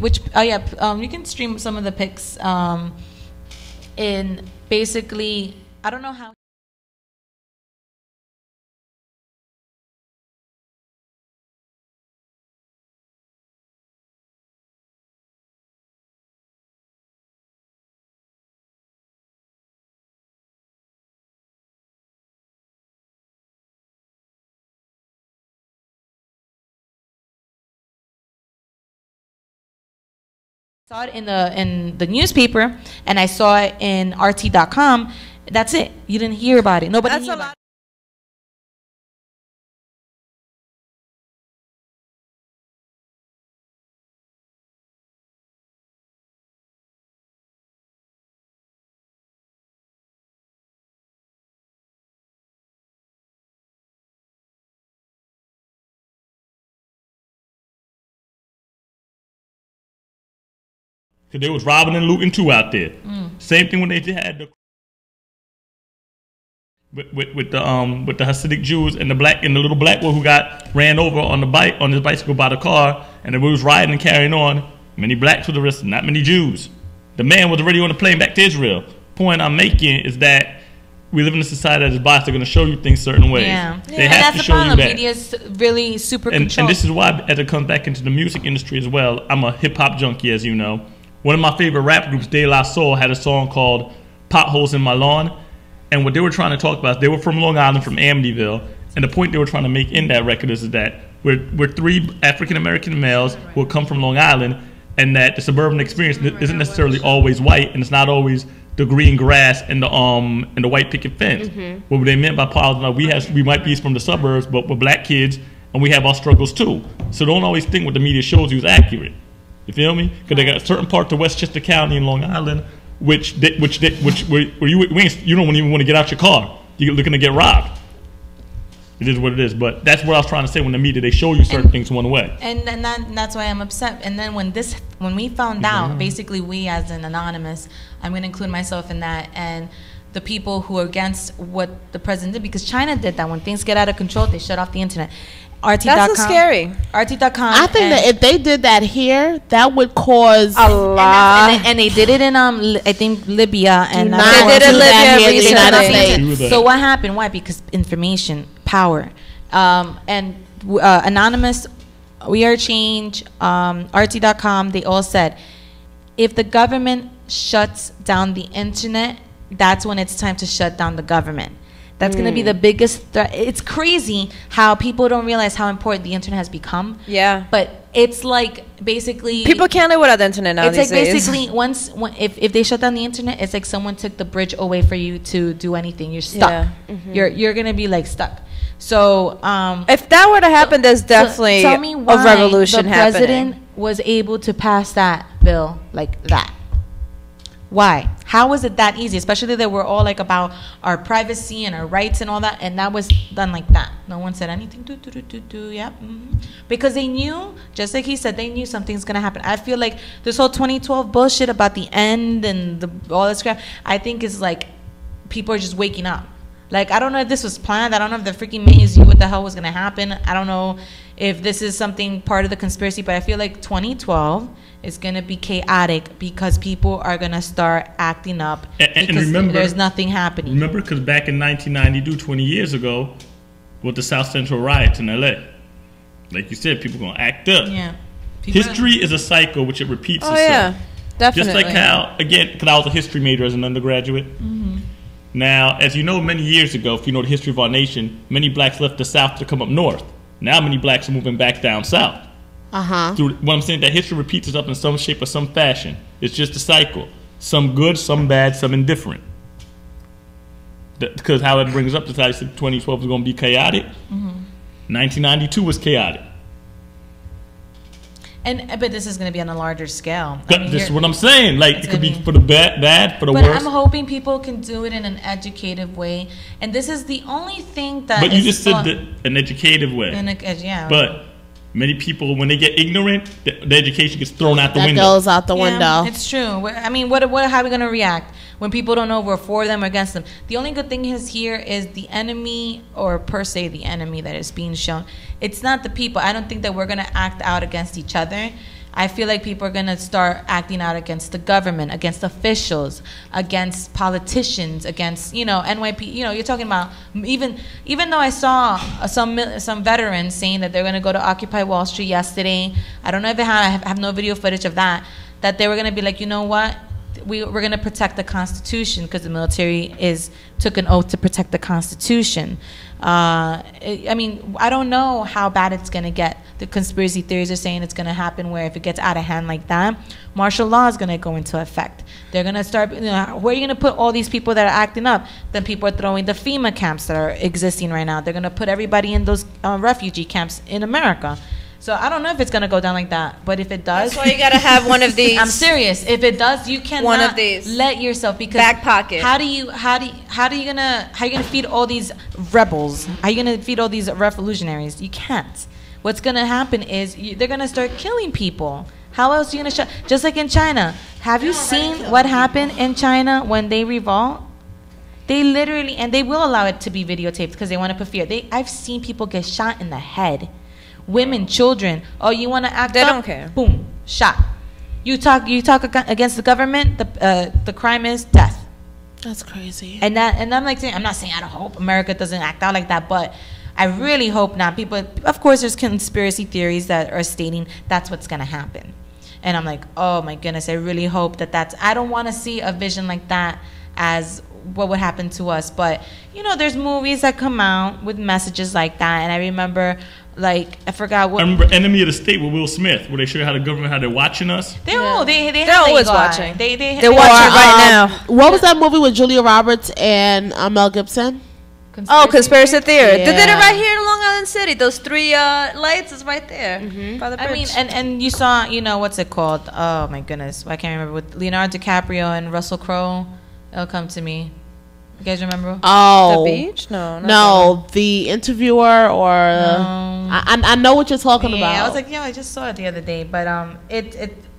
can stream some of the pics in basically, I don't know how. Saw it in the newspaper, and I saw it in RT.com. That's it. You didn't hear about it. Nobody knew about it. Because they was robbing and looting too out there. Same thing when they had with the Hasidic Jews and the little black boy who got ran over on his bicycle by the car, and they was riding and carrying on. Many blacks were arrested, not many Jews. The man was already on the plane back to Israel. Point I'm making is that we live in a society that is biased. They're going to show you things certain ways. Yeah. They have to show you that. Media's really super controlled. And this is why, as it comes back into the music industry as well, I'm a hip hop junkie, as you know. One of my favorite rap groups, De La Soul, had a song called Potholes in My Lawn. And what they were trying to talk about, they were from Long Island, from Amityville. And the point they were trying to make in that record is that we're three African-American males who come from Long Island, and that the suburban experience isn't necessarily always white, and it's not always the green grass and the white picket fence. What they meant by potholes, we might be from the suburbs, but we're black kids, and we have our struggles too. So don't always think what the media shows you is accurate. You feel me? Because they got certain parts of Westchester County in Long Island, where you don't even want to get out your car. You're looking to get robbed. It is what it is. But that's what I was trying to say. When the media, they show you certain things one way. And that's why I'm upset. And then when we found out, basically we as an anonymous, I'm going to include myself in that, and the people who are against what the president did, because China did that. When things get out of control, they shut off the internet. RT.com. That's so scary. RT.com. I think that if they did that here, that would cause a lot. And they did it in I think Libya, and they did it in Libya recently. So what happened? Why? Because information, power, and Anonymous, We Are Change, RT.com. They all said, if the government shuts down the internet, that's when it's time to shut down the government. That's going to be the biggest threat. It's crazy how people don't realize how important the internet has become. Yeah. But it's like basically... People can't live without the internet now. It's like basically if they shut down the internet, it's like someone took the bridge away for you to do anything. You're stuck. Yeah. Mm-hmm. You're going to be like stuck. So... if that were to happen, there's definitely tell me why a revolution happening. The president was able to pass that bill like that. Why? How was it that easy? Especially that we're all like about our privacy and our rights and all that, and that was done like that. No one said anything. Yep. Because they knew, just like he said, they knew something's gonna happen. I feel like this whole 2012 bullshit about the end and all this crap, I think is like people are just waking up. Like, I don't know if this was planned. I don't know if the freaking maze knew what the hell was gonna happen. I don't know if this is something part of the conspiracy, but I feel like 2012 is going to be chaotic because people are going to start acting up and remember, there's nothing happening. Remember, because back in 1992, 20 years ago, with the South Central riots in L.A., like you said, people going to act up. Yeah. History is a cycle which it repeats itself. Oh, yeah. Definitely. Just like how, again, because I was a history major as an undergraduate. Mm-hmm. Now, as you know, many years ago, if you know the history of our nation, many blacks left the South to come up north. Now many blacks are moving back down south. Through what I'm saying, that history repeats itself in some shape or some fashion. It's just a cycle. Some good, some bad, some indifferent. Because how it brings up this, I said 2012 is going to be chaotic. 1992 was chaotic. But this is going to be on a larger scale. This is what I'm saying. Like, it could be for the bad, for the worse. But I'm hoping people can do it in an educative way. And this is the only thing that. But you just said an educative way. Yeah. But many people, when they get ignorant, the education gets thrown out the window. That goes out the window. It's true. I mean, how are we going to react when people don't know if we're for them or against them? The only good thing is here is the enemy, or per se the enemy that is being shown. It's not the people. I don't think that we're going to act out against each other. I feel like people are going to start acting out against the government, against officials, against politicians, against, NYP. You're talking about even though I saw some veterans saying that they're going to go to Occupy Wall Street yesterday. I don't know if I have no video footage of that they were going to be like, you know what? We're going to protect the Constitution because the military took an oath to protect the Constitution. I mean, I don't know how bad it's going to get. The conspiracy theories are saying it's going to happen where if it gets out of hand like that, martial law is going to go into effect. They're going to start, where are you going to put all these people that are acting up? Then people are throwing the FEMA camps that are existing right now. They're going to put everybody in those refugee camps in America. So I don't know if it's gonna go down like that, but if it does, that's why you gotta have one of these. I'm serious. If it does, you cannot one of these. Let yourself, because back pocket. How are you gonna feed all these rebels? How are you gonna feed all these revolutionaries? You can't. What's gonna happen is they're gonna start killing people. How else are you gonna just like in China? Have you seen what happened in China when they revolt? They literally, and they will allow it to be videotaped because they want to put fear. I've seen people get shot in the head. Women, children. Oh, you want to act They up? don't care. Boom, shot. You talk against the government. The crime is death. That's crazy. And I'm like saying, I'm not saying I don't hope America doesn't act out like that, but I really hope not. People, of course, there's conspiracy theories that are stating that's what's gonna happen, and I'm like, oh my goodness, I really hope that's. I don't want to see a vision like that as what would happen to us, but there's movies that come out with messages like that, and I remember. Like, I forgot what. I remember Enemy of the State with Will Smith, where they show how the government, how they're watching us. They're always watching. They're watching right now. What was that movie with Julia Roberts and Mel Gibson? Conspiracy theory. Yeah. They did it right here in Long Island City. Those 3 lights is right there by the bridge. I mean, and you saw, what's it called? Oh my goodness, I can't remember. With Leonardo DiCaprio and Russell Crowe, it'll come to me. You guys remember? Oh, The beach? No, no, the interviewer or I know what you're talking about. I was like, I just saw it the other day, but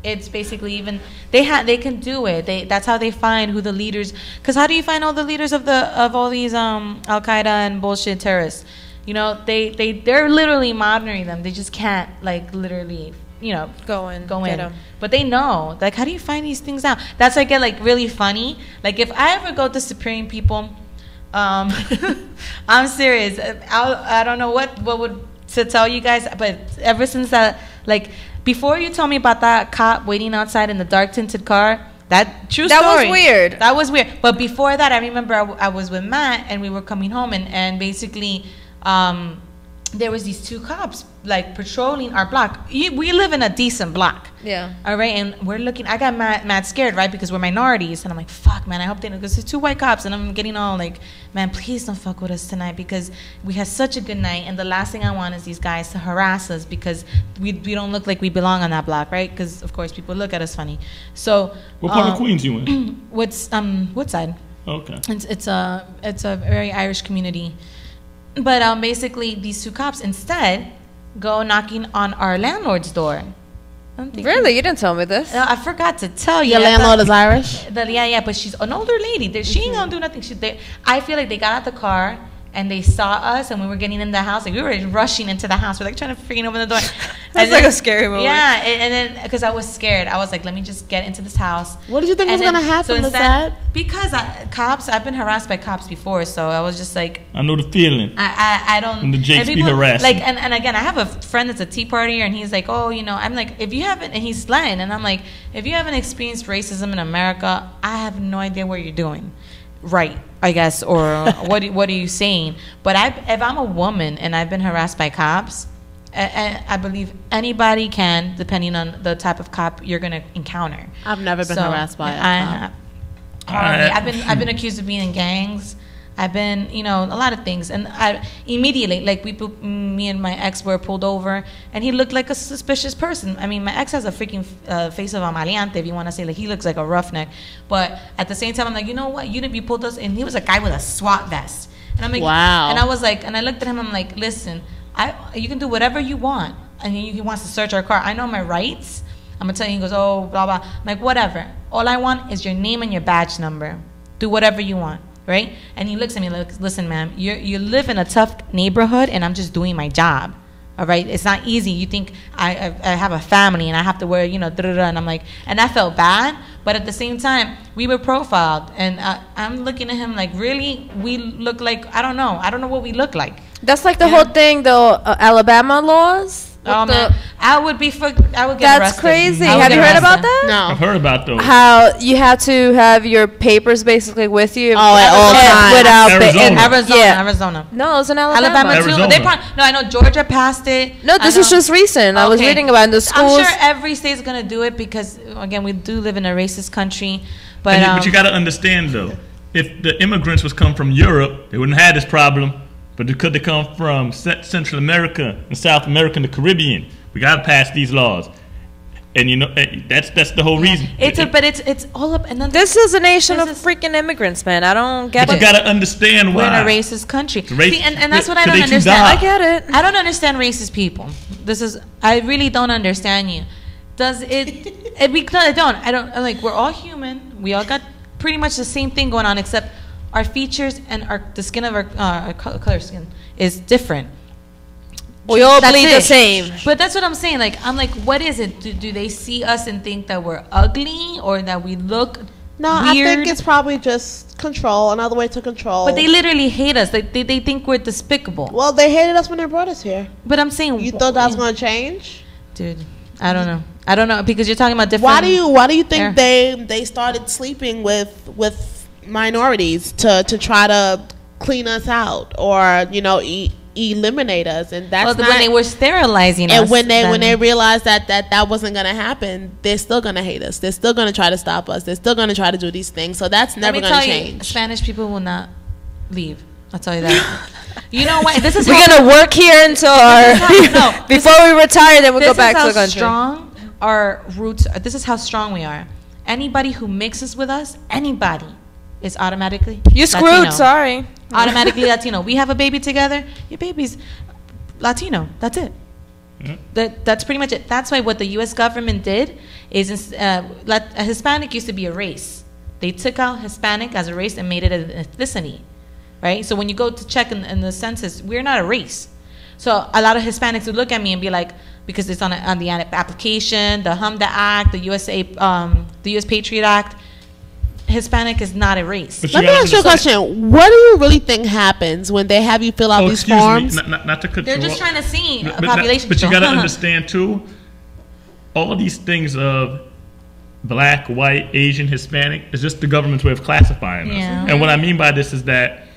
it's basically even they can do it. That's how they find who the leaders. Because how do you find all the leaders of all these Al Qaeda and bullshit terrorists? You know, they're literally monitoring them. They just can't like literally. Go in. But they know. Like, how do you find these things out? That's why I get like really funny. Like, if I ever go to Supreme people, I'm serious. I don't know what would to tell you guys, but ever since that, like, before you told me about that cop waiting outside in the dark tinted car, that story. Was weird. That was weird. But before that, I remember I was with Matt and we were coming home and basically. There was these two cops like patrolling our block. We live in a decent block. Yeah. All right, and we're looking. I got mad scared, right, because we're minorities, and I'm like, fuck, man. I hope they don't, because there's two white cops, and I'm getting all like, man, please don't fuck with us tonight because we had such a good night, and the last thing I want is these guys to harass us because we don't look like we belong on that block, right? Because of course people look at us funny. So. What part of Queens you in? Woodside. Okay. It's a very Irish community. But basically, these two cops instead go knocking on our landlord's door. Really? You didn't tell me this. I forgot to tell you. Your landlord is Irish? Yeah, but she's an older lady. She ain't gonna do nothing. I feel like they got out the car and they saw us and we were getting in the house. Like, we were rushing into the house. We're like trying to freaking open the door. That's like a scary moment. Yeah, and then because I was scared, I was like, let me just get into this house. What did you think was gonna happen with that? Because cops, I've been harassed by cops before, so I was just like, I know the feeling. I don't. When the Jakes be harassed. Like, and again, I have a friend that's a Tea Partier, and he's like, oh, I'm like, if you haven't, and he's slang, and I'm like, if you haven't experienced racism in America, I have no idea what you're doing. Right, I guess, or what are you saying? But if I'm a woman and I've been harassed by cops, I believe anybody can, depending on the type of cop you're gonna encounter. I've never been harassed by a cop. I've been accused of being in gangs. I've been, a lot of things, and I immediately, like, me and my ex were pulled over, and he looked like a suspicious person. I mean, my ex has a freaking face of a maleante, if you want to say, like, he looks like a roughneck, but at the same time, I'm like, you know what, you pulled us, and he was a guy with a SWAT vest, and I'm like, wow, and I was like, and I looked at him, I'm like, listen, you can do whatever you want, and he wants to search our car, I know my rights, I'm gonna tell you, he goes, oh, blah, blah, I'm like, whatever, all I want is your name and your badge number, do whatever you want. Right? And he looks at me like, listen, ma'am, you live in a tough neighborhood and I'm just doing my job. All right? It's not easy. You think I have a family and I have to wear, and I'm like, and I felt bad. But at the same time, we were profiled. And I'm looking at him like, really? We look like, I don't know what we look like. That's like the whole thing, the Alabama laws. Oh man, I would get That's arrested. crazy. Have you heard about that? No. I've heard about those. How you have to have your papers basically with you. Oh, at all times. Without Arizona. No, it's in Alabama. Too. No, I know Georgia passed it. No, this is just recent. I was reading about it in the schools. I'm sure every state's gonna do it because again, we do live in a racist country. But you got to understand though, if the immigrants was come from Europe, they wouldn't have this problem. But because they come from Central America and South America and the Caribbean, we got to pass these laws. And that's the whole reason. It's all up. And then this is a nation of freaking immigrants, man. I don't get it. But you got to understand why. We're in a racist country. See, and that's what I don't understand. I get it. I don't understand racist people. I really don't understand you. Does it? I don't. I'm like, we're all human. We all got pretty much the same thing going on, except our features and the skin of our color skin is different. We all bleed the same. But that's what I'm saying. Like, I'm like, what is it? Do they see us and think that we're ugly or that we look weird? I think it's probably just control, another way to control. But they literally hate us. They think we're despicable. Well, they hated us when they brought us here. But I'm saying, you thought that was going to change? Dude, I don't know because you're talking about different. Why do you think they started sleeping with minorities to try to clean us out or eliminate us? And that's when they were sterilizing us, and when they realized that wasn't gonna happen, they're still gonna hate us, they're still gonna try to stop us, they're still gonna try to do these things, so that's never gonna change. Spanish people will not leave, I'll tell you that. You know what, this is we're gonna work here until before we retire, then we'll go back to the country. Strong our roots, this is how strong we are. Anybody who mixes with us, anybody is automatically You screwed. Latino. Sorry. Automatically Latino. We have a baby together. Your baby's Latino. That's it. That's pretty much it. That's why what the U.S. government did is a Hispanic used to be a race. They took out Hispanic as a race and made it an ethnicity, right? So when you go to check in the census, we're not a race. So a lot of Hispanics would look at me and be like, because it's on the application, the HMDA Act, the U.S. Patriot Act, Hispanic is not a race. Let me ask you a question. What do you really think happens when they have you fill out these forms? Not to cut They're you just off. trying to see a But population. you control. got to understand too, all these things of black, white, Asian, Hispanic is just the government's way of classifying us. Yeah. And what I mean by this is that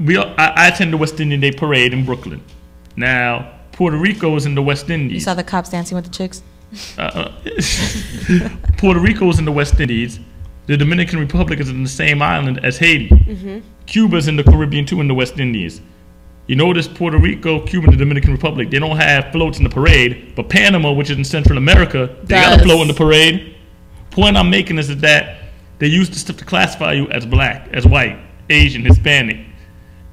I attend the West Indian Day Parade in Brooklyn. Now, Puerto Rico is in the West Indies. You saw the cops dancing with the chicks? Puerto Rico is in the West Indies. The Dominican Republic is in the same island as Haiti. Cuba's in the Caribbean too, in the West Indies. You notice Puerto Rico, Cuba, and the Dominican Republic, they don't have floats in the parade, but Panama, which is in Central America, they got a float in the parade. Point I'm making is that they use this stuff to classify you as black, as white, Asian, Hispanic.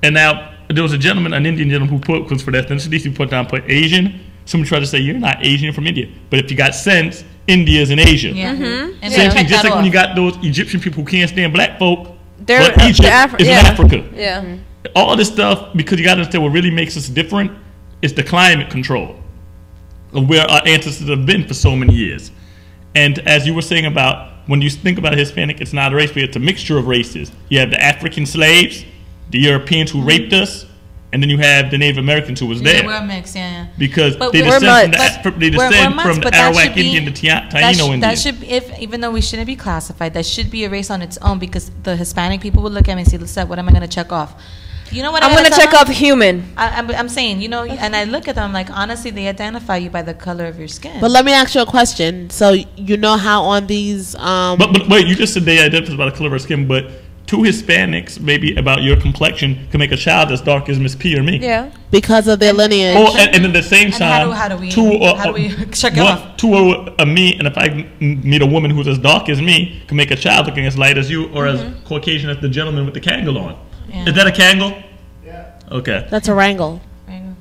And now, there was a gentleman, an Indian gentleman who put, because for that ethnicity, he put Asian. Someone tried to say, you're not Asian, you're from India. But if you got sense, India is in Asia. Yeah. And Same thing, just like when you got those Egyptian people who can't stand black folk, They're but Egypt is in Africa. Yeah. All this stuff, because you got to understand what really makes us different is the climate control of where our ancestors have been for so many years. And as you were saying about, when you think about a Hispanic, it's not a race, but it's a mixture of races. You have the African slaves, the Europeans who raped us, and then you have the Native Americans who was there. Yeah, we're a mix, yeah. Because But they we're descend mixed. from the Arawak Indian, the Taino Indian. That should, even though we shouldn't be classified, that should be a race on its own, because the Hispanic people would look at me and say, Lisette, what am I going to check off? You know what? I'm going to check off human. I'm saying, and I look at them, I'm like, honestly, they identify you by the color of your skin. But let me ask you a question. So you know how on these But wait, you just said they identify by the color of our skin, but two Hispanics, maybe about your complexion, can make a child as dark as Miss P or me. Yeah. Because of their lineage. Oh, and at the same time, how do we check it off? Two are me, and if I meet a woman who's as dark as me, can make a child looking as light as you or as Caucasian as the gentleman with the Kangol on. Yeah. Is that a Kangol? Yeah. Okay. That's a wrangle.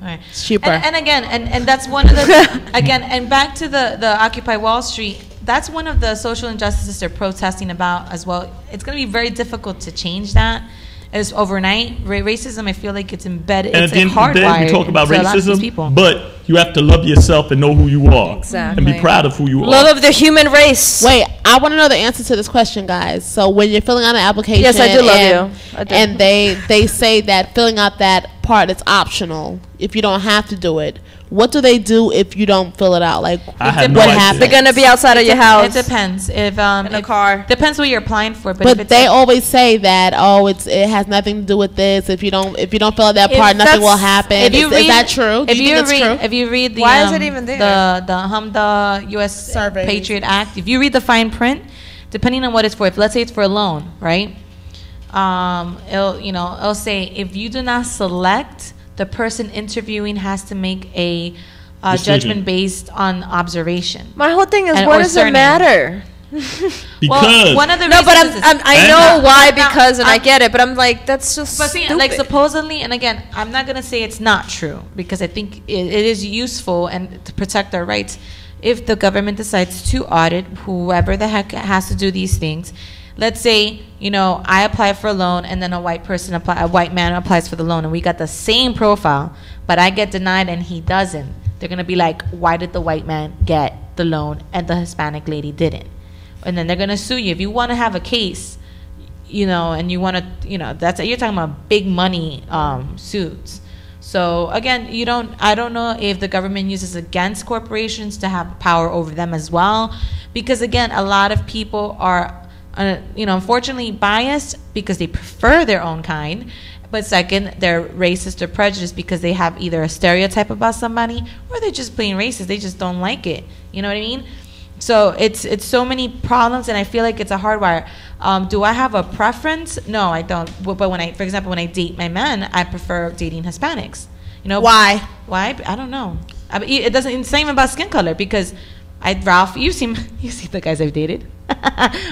Right. It's cheaper. And again, and that's one of the and back to the Occupy Wall Street. That's one of the social injustices they're protesting about as well. It's going to be very difficult to change that. As overnight, racism, I feel like it's embedded. And it's at the end of the hardwired day, we talk about to a lot of these racism, people. but you have to love yourself and know who you are. Exactly. And be proud of who you are. Love of the human race. Wait, I want to know the answer to this question, guys. So when you're filling out an application, Yes, I do love you. I do. And they say that filling out that part is optional if you don't have to do it. What do they do if you don't fill it out? Like, I have no what idea. happens? They're going to be outside of your house. It depends. If in a car. Depends what you're applying for. But But if they it's always say that it has nothing to do with this. If you don't fill out that If part, nothing will that's- happen. if you Is read- that true? Do If you you think it's read, true? if you read the Why is it even there? the HMDA U.S. Surveys. Patriot Act, if you read the fine print, depending on what it's for, if let's say it's for a loan, right? It'll say if you do not select, the person interviewing has to make a judgment based on observation. My whole thing is, And- what or does it surname. matter? Because one of the No, but reasons is- I know why, Now, because, and I get it, but I'm like, that's just But see, stupid. like supposedly, and again, I'm not gonna say it's not true because I think it is useful and to protect our rights. If the government decides to audit whoever the heck has to do these things, let's say I apply for a loan and then a white man applies for the loan and we got the same profile, but I get denied and he doesn't. They're gonna be like, why did the white man get the loan and the Hispanic lady didn't? And then they're gonna sue you if you want to have a case. And you want to, you're talking about big money suits. So again, I don't know if the government uses against corporations to have power over them as well, because again, a lot of people are, unfortunately biased because they prefer their own kind. But second, they're racist or prejudiced because they have either a stereotype about somebody or they're just plain racist. They just don't like it. You know what I mean? So it's so many problems, and I feel like it's a hardwire. Do I have a preference? No, I don't. But for example, when I date my men, I prefer dating Hispanics. Why? Why? I don't know. It doesn't. It's the same about skin color because Ralph, you see the guys I've dated.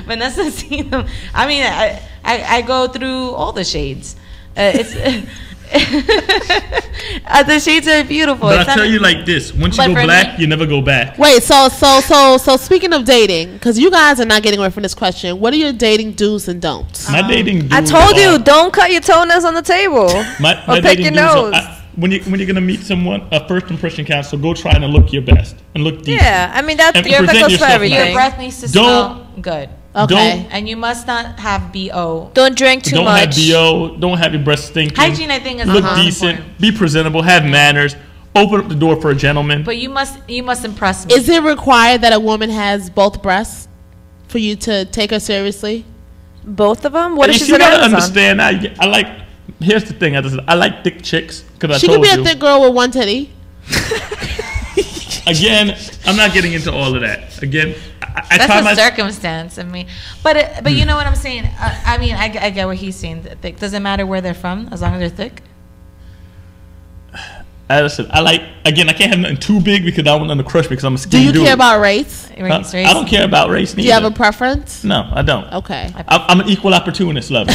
Vanessa's seen them. I mean, I go through all the shades. It's the shades are beautiful. But I tell you like this: once you go black, you never go back. Wait, so speaking of dating, because you guys are not getting away from this question, what are your dating do's and don'ts? My dating. I told you, don't cut your toenails on the table. My or pick your nose. When you're gonna meet someone, a first impression counts. So go try and look your best and look decent. Yeah, I mean that goes for everything. Your breath needs to smell good. Okay. And you must not have BO. Don't drink too much. Don't have BO. Don't have your breath stinking. Hygiene, I think, is look decent. Important. Be presentable. Have manners. Open up the door for a gentleman. But you must impress me. Is it required that a woman has both breasts for you to take her seriously? Both of them? What if she's you gotta understand? I like. Here's the thing. I like thick chicks because she could be a thick girl with one titty. Again, I'm not getting into all of that. Again, that's a circumstance. I mean, but you know what I'm saying. I mean, I get what he's saying. Thick doesn't matter where they're from as long as they're thick. Listen, I can't have nothing too big because I want them to crush me because I'm a skinny dude. Do you care about race? Race? I don't care about race neither. Do you have a preference? No, I don't. Okay. I'm an equal opportunist lover.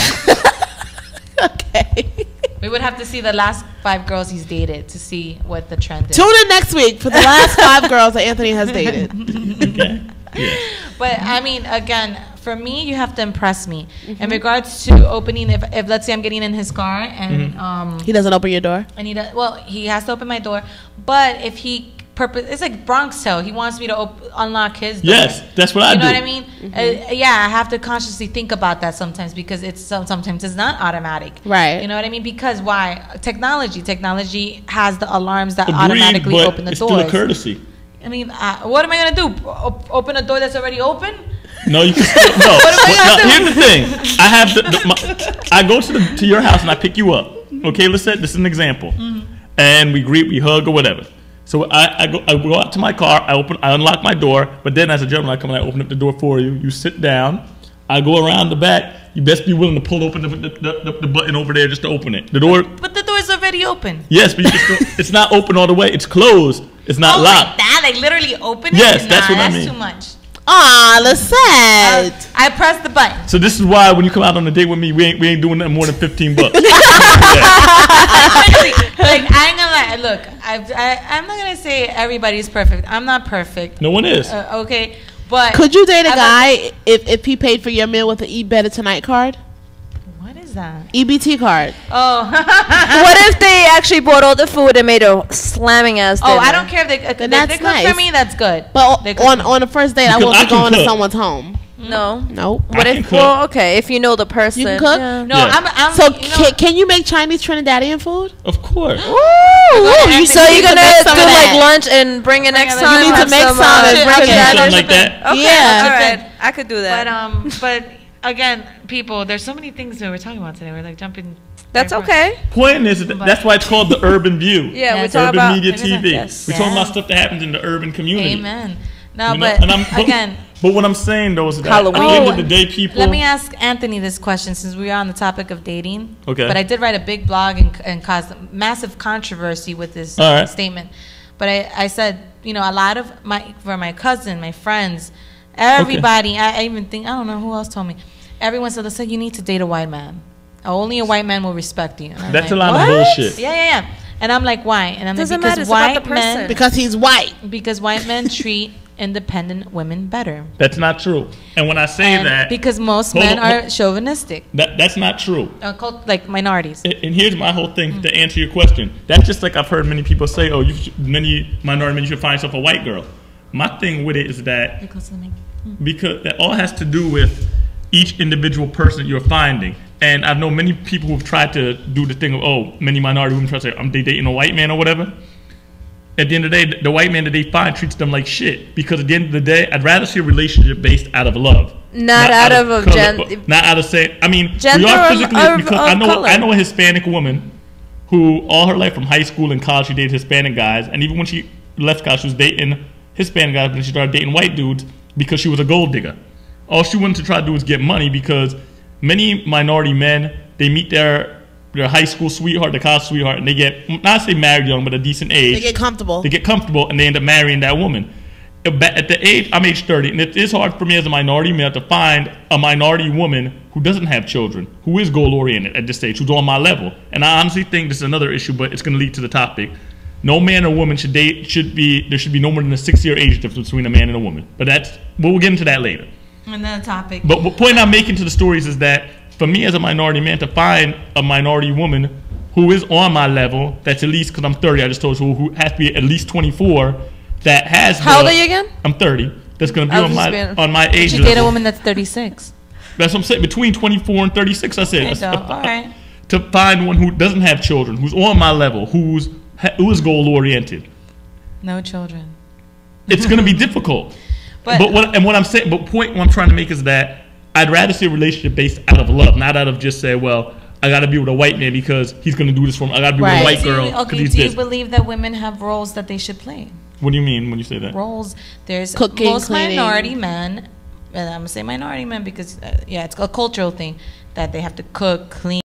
Okay. We would have to see the last 5 girls he's dated to see what the trend is. Tune in next week for the last 5 girls that Anthony has dated. Okay. Yeah. But I mean, again, for me, you have to impress me. In regards to opening, if let's say I'm getting in his car and he doesn't open your door, and he has to open my door. But if he it's like Bronx Tale. He wants me to unlock his door. Yes, that's what I do. You know what I mean? Yeah, I have to consciously think about that sometimes because sometimes it's not automatic. Right. You know what I mean? Because why? Technology has the alarms that automatically open the doors. It's still a courtesy. I mean, what am I gonna do? Open a door that's already open? No, you can still no. Here's the thing. I have I go to your house and I pick you up. Okay, let's say this is an example, and we hug or whatever. So I go out to my car, I unlock my door, but then as a gentleman I come and I open up the door for you. You sit down, I go around the back. You best be willing to pull open the button over there just to open it. The door. But the door is already open. Yes, but it's not open all the way. It's closed. It's not locked. Like that? Like literally open it? Yes, that's what I mean. That's too much. Aw, Lisette. I pressed the button. So this is why when you come out on a date with me, we ain't doing nothing more than $15. Like I ain't gonna lie. Look, I'm not gonna say everybody's perfect. I'm not perfect. No one is. Okay, but could you date a guy if he paid for your meal with an Eat Better Tonight card? What is that? EBT card. Oh. What if they actually bought all the food and made a slamming ass dinner? Oh, I don't care if they cook nice. For me. That's good. But on the first date, I won't be going to someone's home. No. Nope. What if? Well, okay. If you know the person, you can cook. Yeah. No, yeah. So can you make Chinese Trinidadian food? Of course. Ooh, so you're gonna do like lunch and bring it next time. You need to make some and bring it something like that. Okay, yeah. all right. I could do that. But again, people, there's so many things that we're talking about today. We're like jumping. That's okay. Point is that's why it's called the Urban View. Yeah, we're talking about Urban Media TV. We're talking about stuff that happens in the urban community. Amen. No, again. But what I'm saying though is that at the end of the day, people. Let me ask Anthony this question since we are on the topic of dating. Okay. But I did write a big blog and caused massive controversy with this statement. But I said, you know, a lot of for my cousin, my friends, everybody. I don't know who else told me. Everyone said, "Listen, you need to date a white man. Only a white man will respect you." That's a lot of bullshit. Yeah. And I'm like, why? And I'm doesn't like, because white men, because he's white. Because white men treat independent women better. That's not true. And when I say that, because most men are chauvinistic. That's not true. Like minorities. And here's my whole thing to answer your question. That's just like I've heard many people say, "Oh, many minority men, you should find yourself a white girl." My thing with it is that because that all has to do with each individual person you're finding. And I know many people who've tried to do the thing of, many minority women try to say, I'm dating a white man or whatever. At the end of the day, the white man that they find treats them like shit. Because at the end of the day, I'd rather see a relationship based out of love. Not out of gender. Not out of saying, I mean, gender we are physically, because I know color. a Hispanic woman who all her life from high school and college, she dated Hispanic guys. And even when she left college, she was dating Hispanic guys, but then she started dating white dudes because she was a gold digger. All she wanted to try to do was get money because many minority men, they meet their high school sweetheart, their college sweetheart, and they get, not say married young, but a decent age. They get comfortable. They get comfortable, and they end up marrying that woman. at the age, I'm age 30, and it is hard for me as a minority male to find a minority woman who doesn't have children, who is goal-oriented at this stage, who's on my level. And I honestly think this is another issue, but it's going to lead to the topic. No man or woman there should be no more than a 6-year age difference between a man and a woman. But we'll get into that later. Another topic. But the point I'm making to the stories is that for me as a minority man to find a minority woman who is on my level, that's at least, because I'm 30, I just told you, who has to be at least 24, that has. How old are you again? I'm 30. That's going to be on my age You level. date a woman that's 36. That's what I'm saying. Between 24 and 36, I said. Okay, all right. To find one who doesn't have children, who's on my level, who is goal oriented. No children. It's going to be difficult. But what I'm trying to make is that I'd rather see a relationship based out of love, not out of just say, well, I got to be with a white man because he's going to do this for me. I got to be with a white girl. Okay, do you believe that women have roles that they should play? What do you mean when you say that? Roles. There's cooking, most cleaning. minority men, and I'm going to say minority men because, it's a cultural thing, that they have to cook, clean.